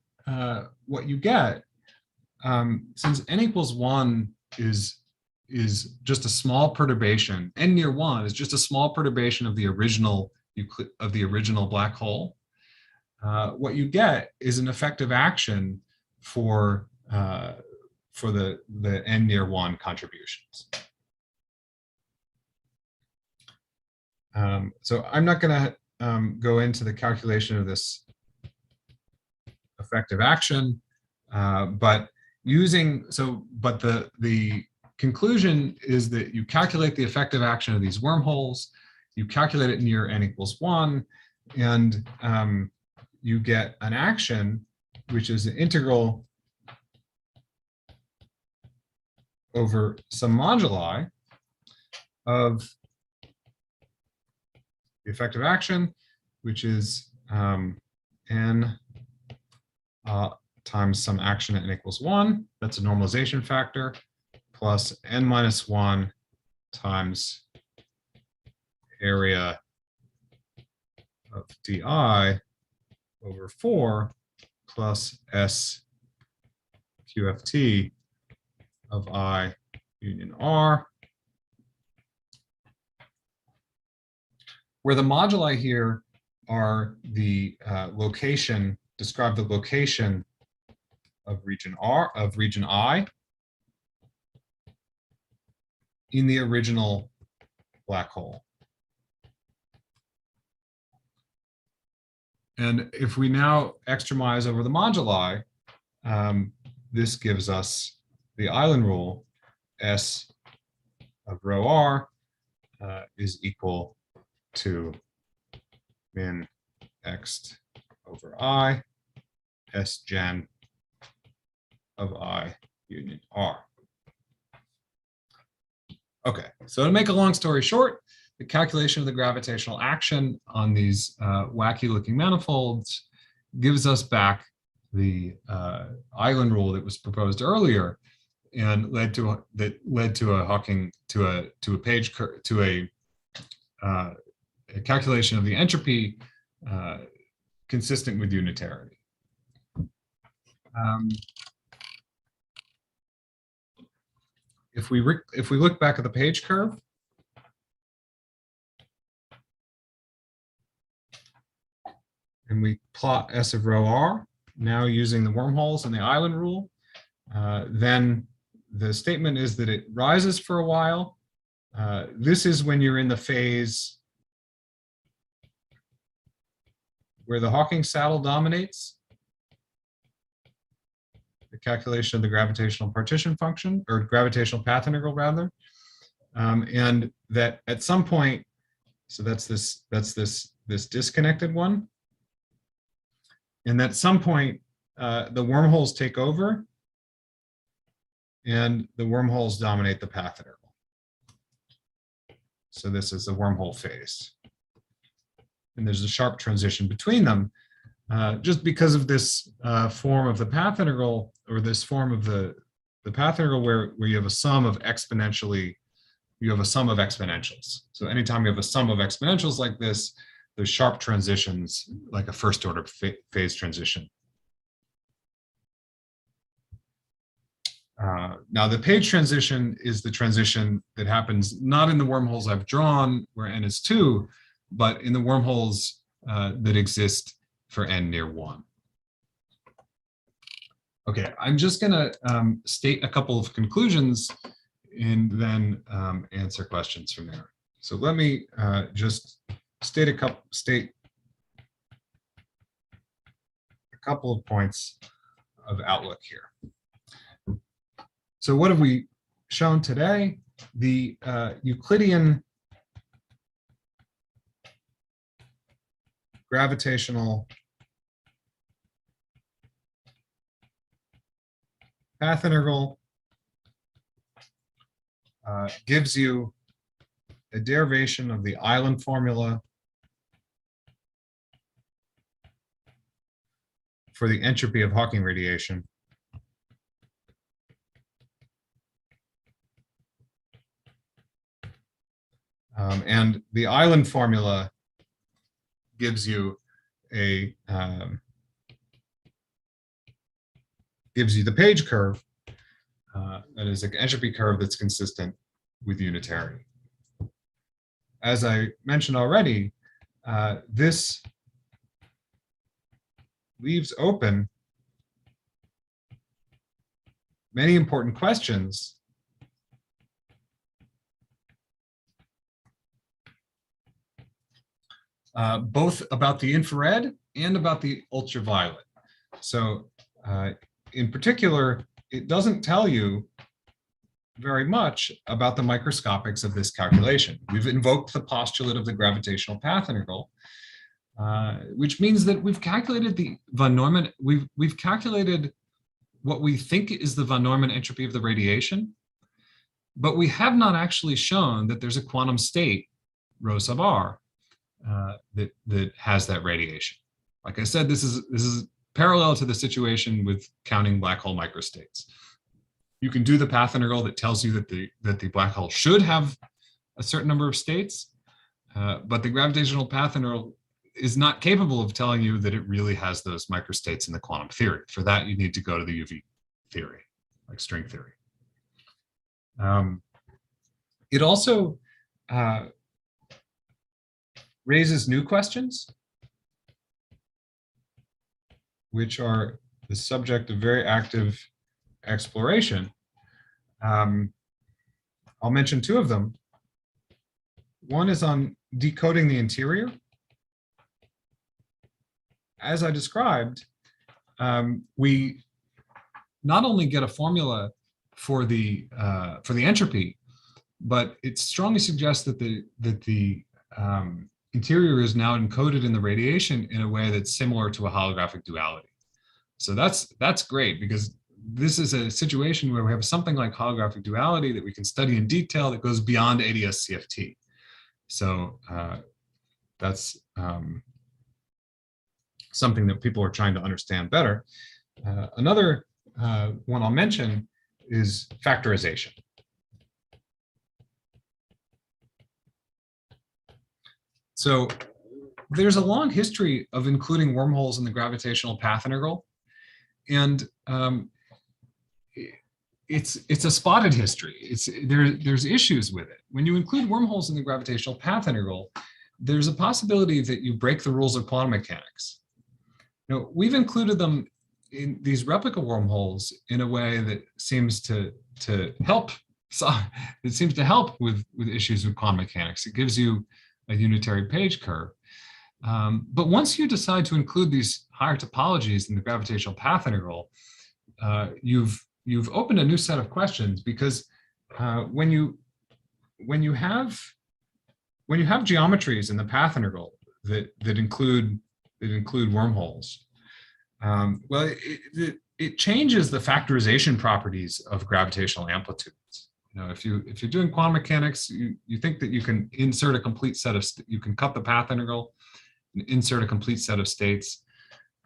what you get, since n equals 1 is just a small perturbation, n near 1 is just a small perturbation of the original black hole, what you get is an effective action for the n near 1 contributions. So I'm not going to go into the calculation of this effective action, but the conclusion is that you calculate the effective action of these wormholes, you calculate it near n equals 1, and you get an action which is an integral over some moduli of the effective action, which is n times some action at n equals 1. That's a normalization factor, plus n minus 1 times area of di over 4 plus s QFT of I union R, where the moduli here are the location, describe the location of region R, of region I in the original black hole. And if we now extremize over the moduli, this gives us the island rule. S of rho r is equal to min x over I S gen of I union R. Okay, so to make a long story short, the calculation of the gravitational action on these wacky looking manifolds gives us back the island rule that was proposed earlier and led to a Hawking to a page to a calculation of the entropy consistent with unitarity. If we look back at the page curve, and we plot S of rho r, now using the wormholes and the island rule, then the statement is that it rises for a while. This is when you're in the phase where the Hawking saddle dominates the calculation of the gravitational partition function, or gravitational path integral rather, and that at some point, so that's this disconnected one, and at some point the wormholes take over, and the wormholes dominate the path integral. So this is the wormhole phase, and there's a sharp transition between them. Just because of this form of the path integral, or this form of the path integral where you have a sum of exponentials. So anytime you have a sum of exponentials like this, there's sharp transitions like a first order phase transition. Now the page transition is the transition that happens not in the wormholes I've drawn where n is 2, but in the wormholes that exist for n near 1. Okay, I'm just going to state a couple of conclusions and then answer questions from there. So let me just state a couple of points of outlook here. So what have we shown today? The Euclidean gravitational path integral gives you a derivation of the island formula for the entropy of Hawking radiation. And the island formula gives you a the page curve that is an entropy curve that's consistent with unitarity. As I mentioned already, this leaves open many important questions both about the infrared and about the ultraviolet. So in particular, it doesn't tell you very much about the microscopics of this calculation. We've invoked the postulate of the gravitational path integral, which means that we've calculated the von Neumann, we've calculated what we think is the von Neumann entropy of the radiation, but we have not actually shown that there's a quantum state, rho sub r, that has that radiation. Like I said, this is parallel to the situation with counting black hole microstates. You can do the path integral that tells you that the black hole should have a certain number of states, but the gravitational path integral is not capable of telling you that it really has those microstates in the quantum theory. For that, you need to go to the UV theory, like string theory. It also raises new questions, which are the subject of very active exploration. I'll mention two of them. One is on decoding the interior. As I described, we not only get a formula for the entropy, but it strongly suggests that the interior is now encoded in the radiation in a way that's similar to a holographic duality. So that's great, because this is a situation where we have something like holographic duality that we can study in detail that goes beyond ADS-CFT. So that's something that people are trying to understand better. Another one I'll mention is factorization. So there's a long history of including wormholes in the gravitational path integral, and it's a spotted history. There's issues with it. When you include wormholes in the gravitational path integral, there's a possibility that you break the rules of quantum mechanics. Now, we've included them in these replica wormholes in a way that seems to help. It seems to help with issues with quantum mechanics. It gives you a unitary page curve. But once you decide to include these higher topologies in the gravitational path integral, you've opened a new set of questions, because when you have geometries in the path integral that include wormholes, well, it changes the factorization properties of gravitational amplitudes. You know, if you're doing quantum mechanics, you think that you can insert a complete set of, you can cut the path integral and insert a complete set of states.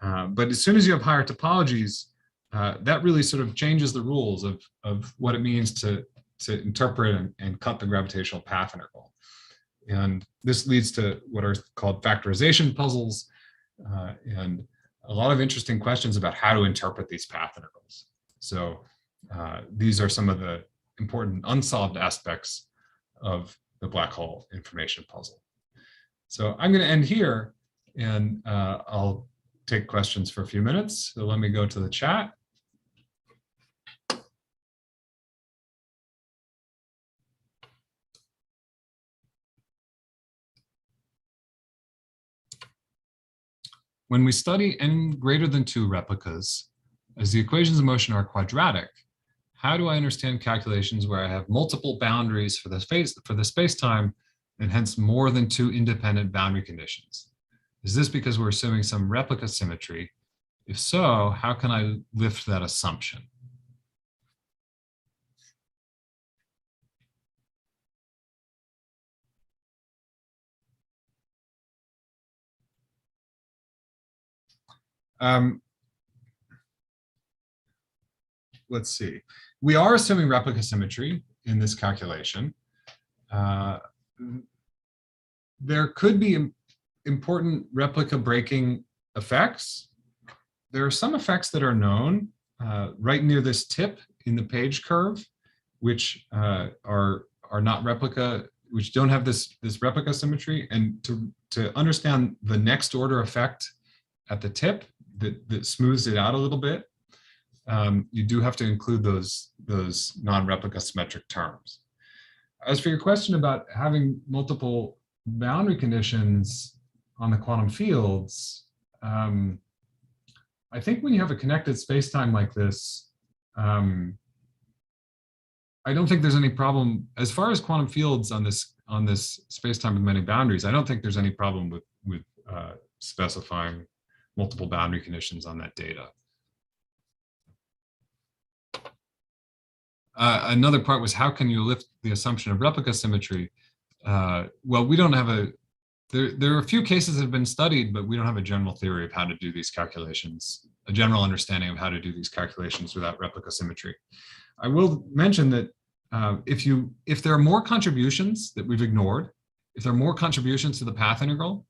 But as soon as you have higher topologies, that really sort of changes the rules of what it means to interpret and cut the gravitational path integral. And this leads to what are called factorization puzzles, and a lot of interesting questions about how to interpret these path integrals. So these are some of the important unsolved aspects of the black hole information puzzle. So I'm going to end here, and I'll take questions for a few minutes. So let me go to the chat. When we study n greater than 2 replicas, as the equations of motion are quadratic, how do I understand calculations where I have multiple boundaries for the space-time and hence more than 2 independent boundary conditions? Is this because we're assuming some replica symmetry? If so, how can I lift that assumption? Let's see. We are assuming replica symmetry in this calculation. There could be important replica breaking effects. There are some effects that are known right near this tip in the page curve, which are not replica, which don't have this replica symmetry. And to understand the next order effect at the tip that smooths it out a little bit, you do have to include those non-replica symmetric terms. As for your question about having multiple boundary conditions on the quantum fields, I think when you have a connected spacetime like this, I don't think there's any problem as far as quantum fields on this spacetime with many boundaries. I don't think there's any problem with specifying multiple boundary conditions on that data. Another part was, how can you lift the assumption of replica symmetry? Well, we don't have there are a few cases that have been studied, but we don't have a general theory of how to do these calculations, a general understanding of how to do these calculations without replica symmetry. I will mention that if there are more contributions that we've ignored, if there are more contributions to the path integral,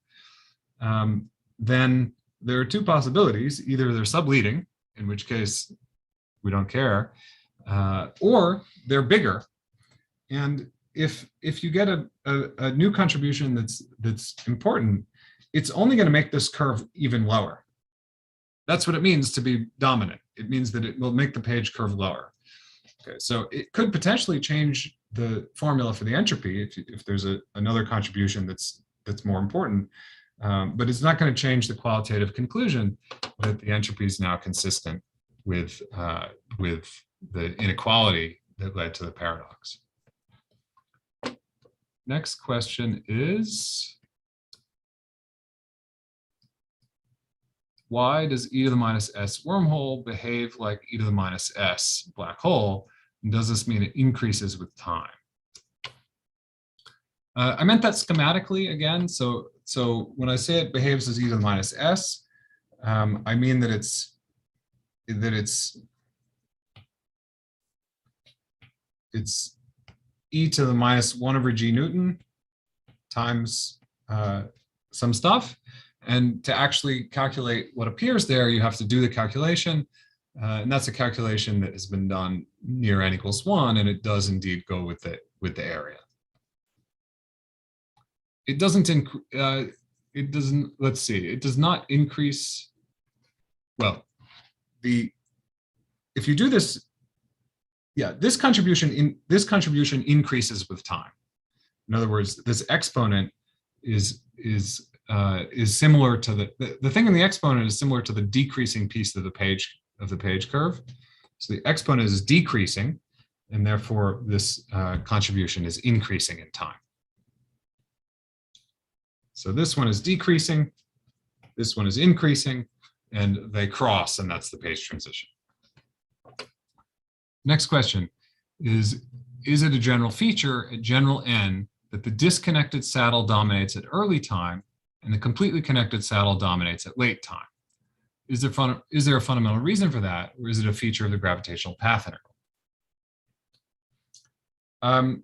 then there are 2 possibilities. Either they're subleading, in which case we don't care, or they're bigger. And if you get a new contribution that's important, it's only going to make this curve even lower. That's what it means to be dominant. It means that it will make the page curve lower. Okay, so it could potentially change the formula for the entropy if there's another contribution that's more important, but it's not going to change the qualitative conclusion that the entropy is now consistent with the inequality that led to the paradox. Next question is, why does e to the minus s wormhole behave like e to the minus s black hole? And does this mean it increases with time? I meant that schematically again. So when I say it behaves as e to the minus s, I mean that it's e to the minus 1 over g Newton times some stuff. And to actually calculate what appears there, you have to do the calculation. And that's a calculation that has been done near n equals 1, and it does indeed go with the area. It doesn't, let's see, it does not increase, well, if you do this, yeah, this contribution increases with time. In other words, this exponent is similar to the thing in the exponent is similar to the decreasing piece of the page curve. So the exponent is decreasing, and therefore this contribution is increasing in time. So this one is decreasing, this one is increasing, and they cross, and that's the page transition. Next question is it a general feature at general n that the disconnected saddle dominates at early time and the completely connected saddle dominates at late time? Is there a fundamental reason for that, or is it a feature of the gravitational path integral?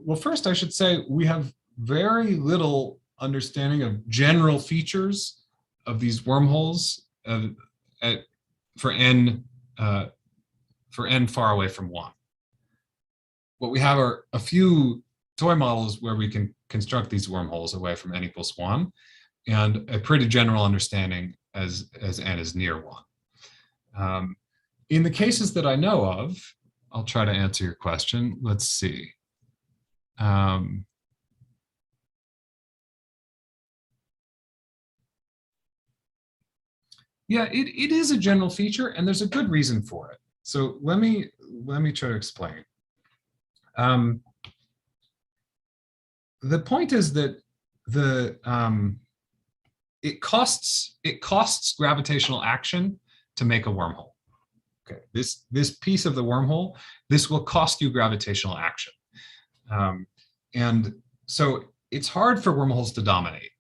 Well, first I should say we have very little understanding of general features of these wormholes for n far away from 1. What we have are a few toy models where we can construct these wormholes away from n equals 1, and a pretty general understanding as n is near 1. In the cases that I know of, I'll try to answer your question. Let's see. Yeah, it is a general feature, and there's a good reason for it. So let me try to explain. The point is that it costs gravitational action to make a wormhole. Okay, this piece of the wormhole, this will cost you gravitational action, and so it's hard for wormholes to dominate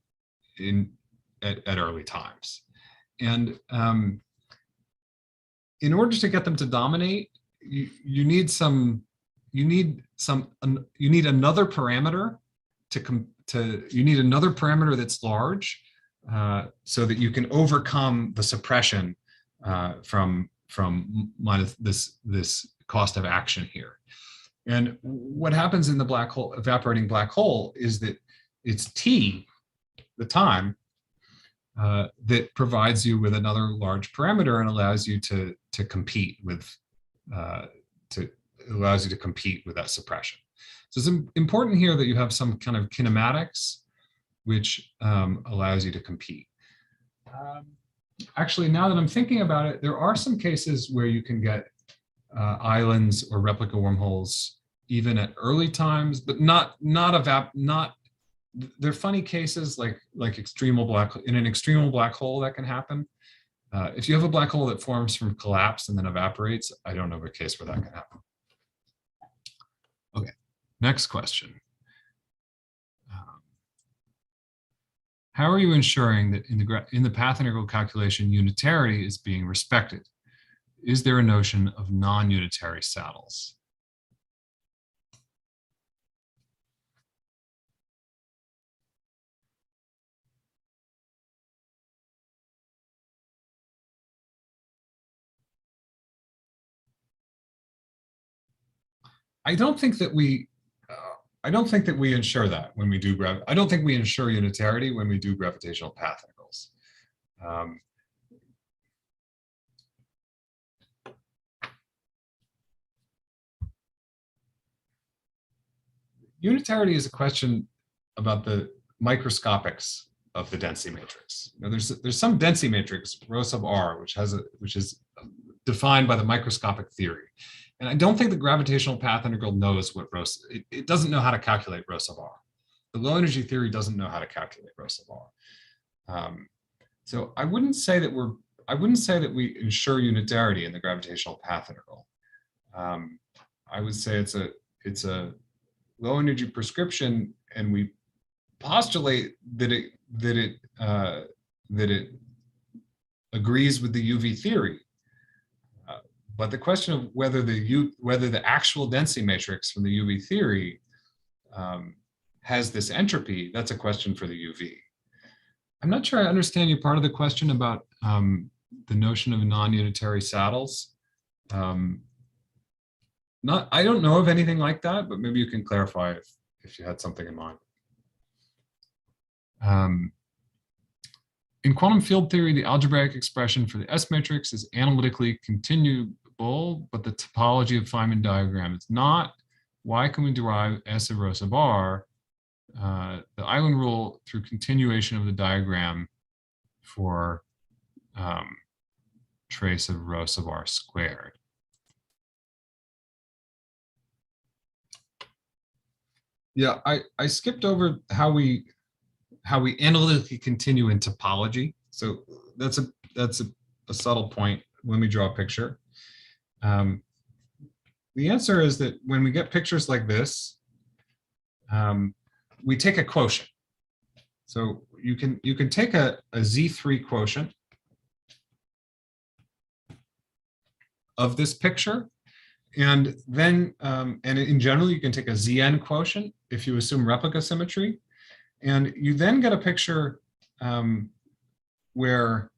at early times. And in order to get them to dominate, you need another parameter you need another parameter that's large, so that you can overcome the suppression from minus this cost of action here. And what happens in the black hole, evaporating black hole, is that it's t, the time, that provides you with another large parameter and allows you to compete with that suppression. So it's important here that you have some kind of kinematics which allows you to compete. Actually, now that I'm thinking about it, there are some cases where you can get islands or replica wormholes even at early times, but not they're funny cases like in an extremal black hole that can happen. If you have a black hole that forms from collapse and then evaporates, I don't know of a case where that can happen. Okay, next question. How are you ensuring that in the path integral calculation unitarity is being respected? Is there a notion of non-unitary saddles? I don't think that we ensure that when we do I don't think we ensure unitarity when we do gravitational path integrals. Unitarity is a question about the microscopics of the density matrix. Now, there's some density matrix, rho sub r, which is defined by the microscopic theory. And I don't think the gravitational path integral knows what rho, it doesn't know how to calculate rho sub r. The low energy theory doesn't know how to calculate rho sub r. So I wouldn't say that we ensure unitarity in the gravitational path integral. I would say it's a low energy prescription, and we postulate that it agrees with the UV theory. But the question of whether the actual density matrix from the UV theory has this entropy, that's a question for the UV. I'm not sure I understand your part of the question about the notion of non-unitary saddles. I don't know of anything like that, but maybe you can clarify if you had something in mind. In quantum field theory, the algebraic expression for the S matrix is analytically continuable, but the topology of Feynman diagram is not. Why can we derive S of rho sub r, the island rule, through continuation of the diagram for trace of rho sub r squared? Yeah, I skipped over how we analytically continue in topology. So that's a subtle point when we draw a picture. The answer is that when we get pictures like this, we take a quotient. So you can take a Z3 quotient of this picture, and then and in general you can take a Zn quotient if you assume replica symmetry, and you then get a picture where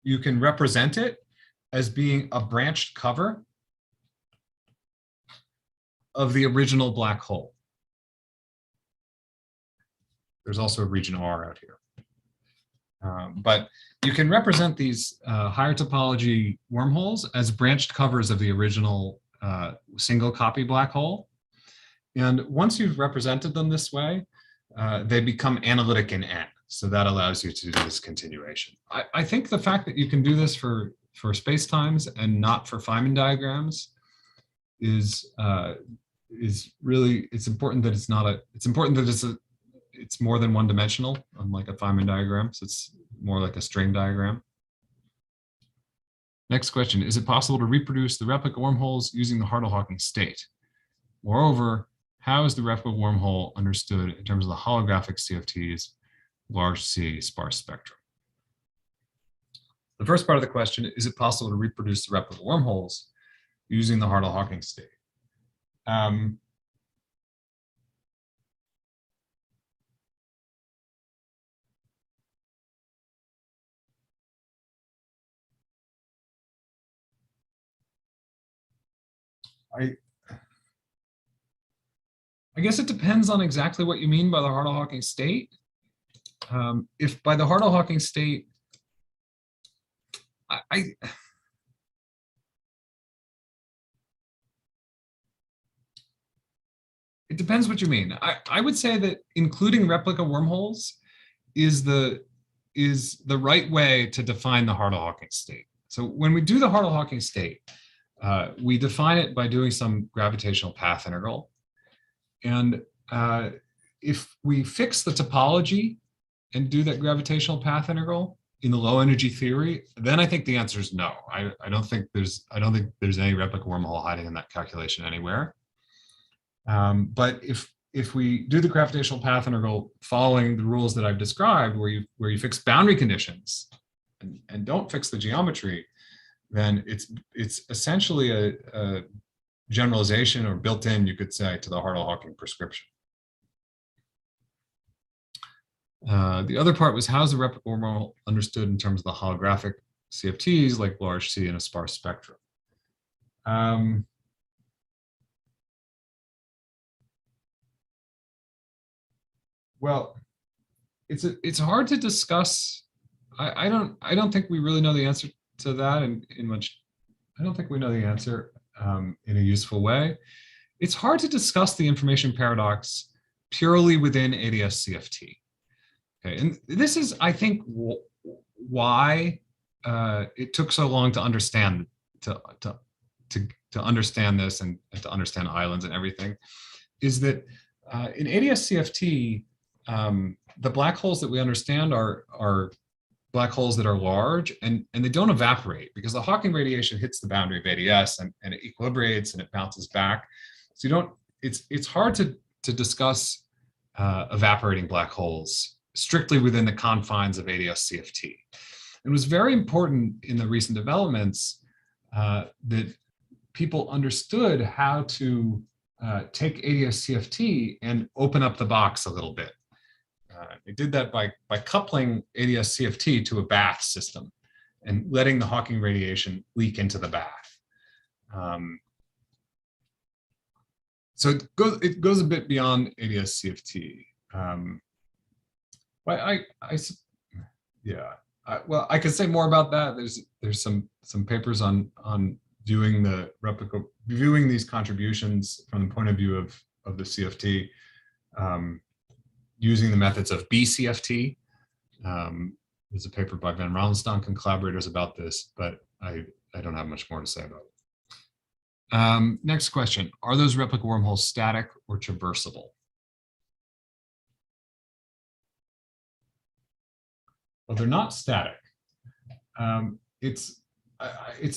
you can represent it as being a branched cover of the original black hole. There's also a region R out here. But you can represent these higher topology wormholes as branched covers of the original single copy black hole. And once you've represented them this way, they become analytic in N. So that allows you to do this continuation. I think the fact that you can do this for spacetimes and not for Feynman diagrams is really, it's important that it's more than one dimensional, unlike a Feynman diagram. So it's more like a string diagram. Next question, is it possible to reproduce the replica wormholes using the Hartle-Hawking state? Moreover, how is the replica wormhole understood in terms of the holographic CFTs, large C sparse spectrum? The first part of the question, is it possible to reproduce the replica wormholes using the Hartle-Hawking state? I guess it depends on exactly what you mean by the Hartle-Hawking state. If by the Hartle-Hawking state, it depends what you mean. I would say that including replica wormholes is the right way to define the Hartle-Hawking state. So when we do the Hartle-Hawking state, we define it by doing some gravitational path integral. And if we fix the topology and do that gravitational path integral in the low energy theory, then I think the answer is no. I don't think there's any replica wormhole hiding in that calculation anywhere. But if we do the gravitational path integral following the rules that I've described, where you fix boundary conditions and don't fix the geometry, then it's essentially a generalization, or built in, you could say, to the Hartle-Hawking prescription. The other part was, how is the replica wormhole understood in terms of the holographic CFTs, like large C in a sparse spectrum? Well, it's hard to discuss. I don't think we really know the answer to that in much. I don't think we know the answer in a useful way. It's hard to discuss the information paradox purely within ADS CFT. Okay, and this is, I think, why it took so long to understand, to to understand this and to understand islands and everything, is that in ADS-CFT, the black holes that we understand are black holes that are large and they don't evaporate because the Hawking radiation hits the boundary of ADS and it equilibrates and it bounces back. So you don't, it's hard to discuss evaporating black holes strictly within the confines of ADS-CFT. It was very important in the recent developments that people understood how to take ADS-CFT and open up the box a little bit. They did that by coupling ADS-CFT to a bath system and letting the Hawking radiation leak into the bath. So it goes a bit beyond ADS-CFT. Well, I could say more about that. There's some papers on viewing these contributions from the point of view of the CFT, using the methods of BCFT. There's a paper by Van Ralenstonk and collaborators about this, but I don't have much more to say about it. Next question, are those replica wormholes static or traversable? Well, they're not static. It's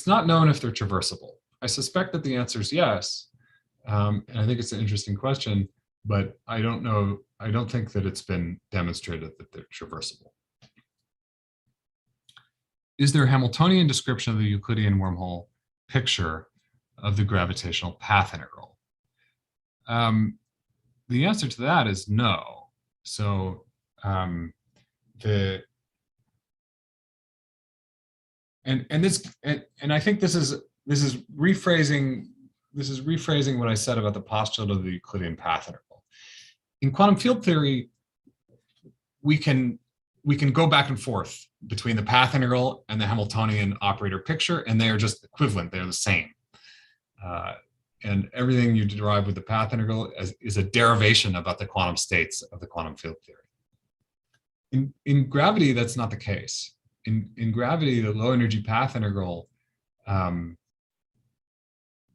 not known if they're traversable. I suspect that the answer is yes, and I think it's an interesting question, but I don't know. I don't think that it's been demonstrated that they're traversable. Is there a Hamiltonian description of the Euclidean wormhole picture of the gravitational path integral? The answer to that is no. So and I think this is rephrasing what I said about the postulate of the Euclidean path integral. In quantum field theory, we can go back and forth between the path integral and the Hamiltonian operator picture, and they are just equivalent. They're the same. And everything you derive with the path integral is a derivation about the quantum states of the quantum field theory. In gravity, that's not the case. In gravity, the low energy path integral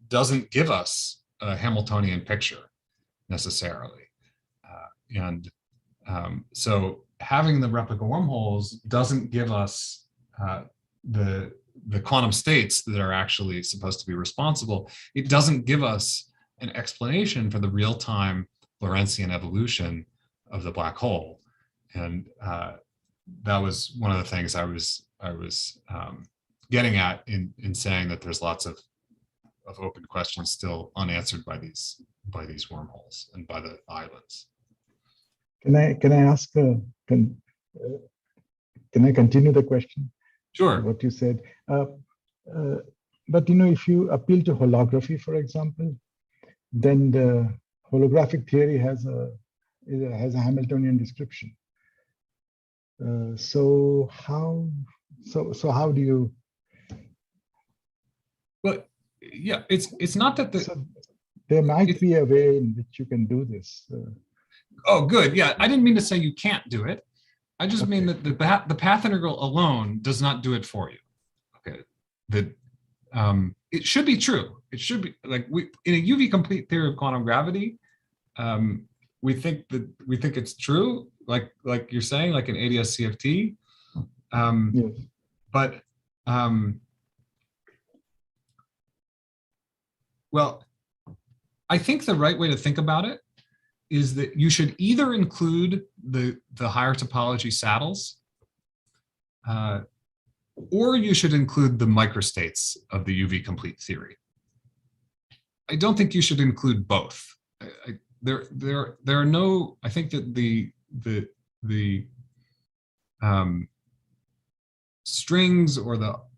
doesn't give us a Hamiltonian picture necessarily. So having the replica wormholes doesn't give us the quantum states that are actually supposed to be responsible. It doesn't give us an explanation for the real-time Lorentzian evolution of the black hole. And that was one of the things I was getting at in saying that there's lots of open questions still unanswered by these wormholes and by the islands. Can I ask? Can I continue the question? Sure. What you said, but if you appeal to holography, for example, then the holographic theory has a Hamiltonian description. So how do you? Well, yeah, it's not that there might be a way in which you can do this. Oh, good. Yeah, I didn't mean to say you can't do it. I just mean that the path integral alone does not do it for you. Okay, it should be true. It should be like in a UV complete theory of quantum gravity. We think it's true, like you're saying, like in ADS-CFT. Yes. But well, I think the right way to think about it is that you should either include the higher topology saddles, or you should include the microstates of the UV complete theory. I don't think you should include both. There are no. I think that the strings or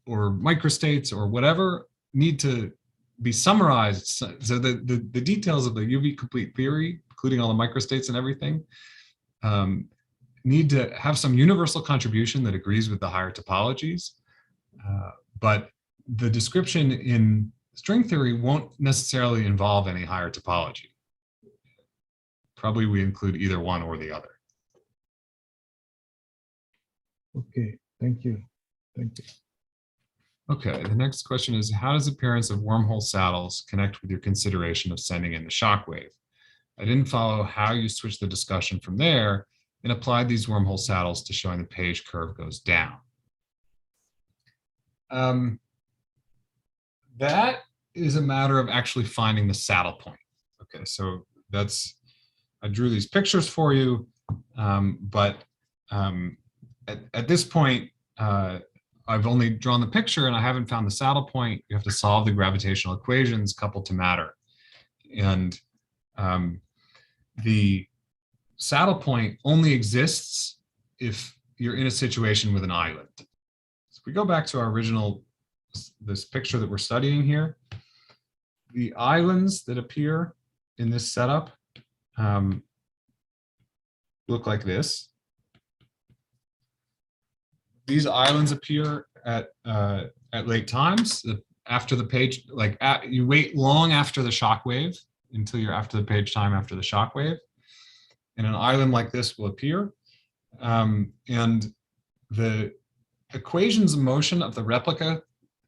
microstates or whatever need to be summarized. So the details of the UV complete theory, including all the microstates and everything, need to have some universal contribution that agrees with the higher topologies. But the description in string theory won't necessarily involve any higher topology. Probably we include either one or the other. Okay, thank you. Thank you. Okay, the next question is, how does the appearance of wormhole saddles connect with your consideration of sending in the shockwave? I didn't follow how you switched the discussion from there and applied these wormhole saddles to showing the page curve goes down. That is a matter of actually finding the saddle point. Okay, so I drew these pictures for you, but at this point, I've only drawn the picture and I haven't found the saddle point. You have to solve the gravitational equations coupled to matter. And the saddle point only exists if you're in a situation with an island. So if we go back to our original, this picture that we're studying here, the islands that appear in this setup look like this. These islands appear at late times, after the page, you wait long after the shock wave until you're after the page time after the shock wave. And an island like this will appear. And the equations of motion of the replica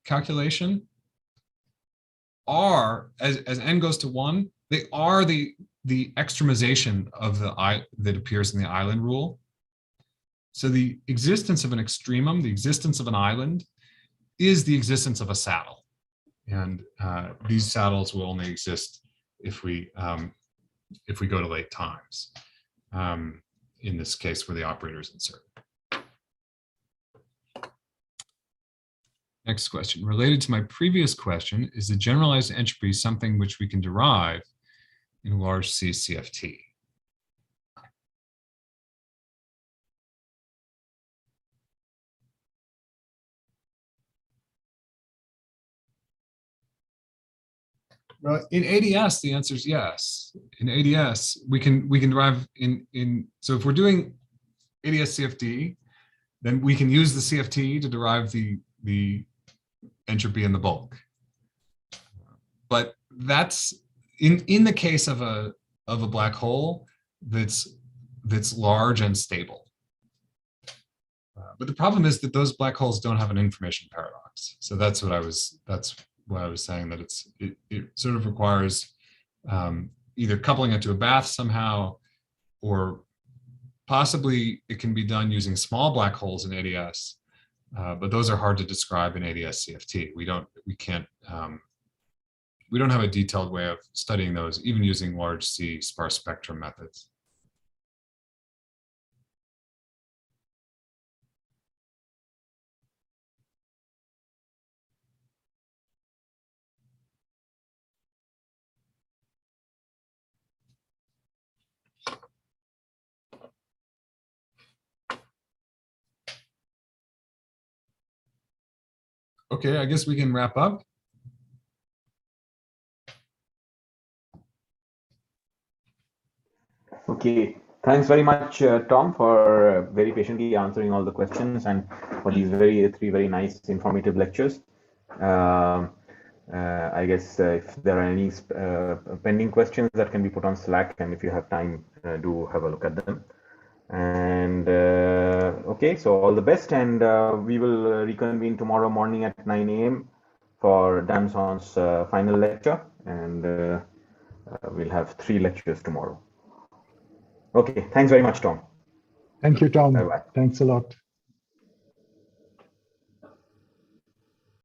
calculation are, as n goes to 1, they are the extremization of that appears in the island rule. So the existence of an extremum, the existence of an island, is the existence of a saddle. And these saddles will only exist if we go to late times. In this case, where the operator is inserted. Next question. Related to my previous question, is the generalized entropy something which we can derive in large C CFT? Well, in ADS, the answer is yes. In ADS, we can derive so if we're doing ADS CFD, then we can use the CFT to derive the entropy in the bulk. But that's in the case of a black hole that's large and stable. But the problem is that those black holes don't have an information paradox. So that's what I was saying, that it sort of requires either coupling it to a bath somehow, or possibly it can be done using small black holes in ADS, but those are hard to describe in ADS CFT. We don't have a detailed way of studying those, even using large C sparse spectrum methods. Okay, I guess we can wrap up. Okay, thanks very much, Tom, for very patiently answering all the questions and for these three very nice informative lectures. I guess if there are any pending questions that can be put on Slack, and if you have time, do have a look at them. And okay, so all the best, and we will reconvene tomorrow morning at 9 a.m. for Damson's final lecture, and we'll have 3 lectures tomorrow. Okay, thanks very much, Tom. Thank you, Tom. Bye-bye. Thanks a lot.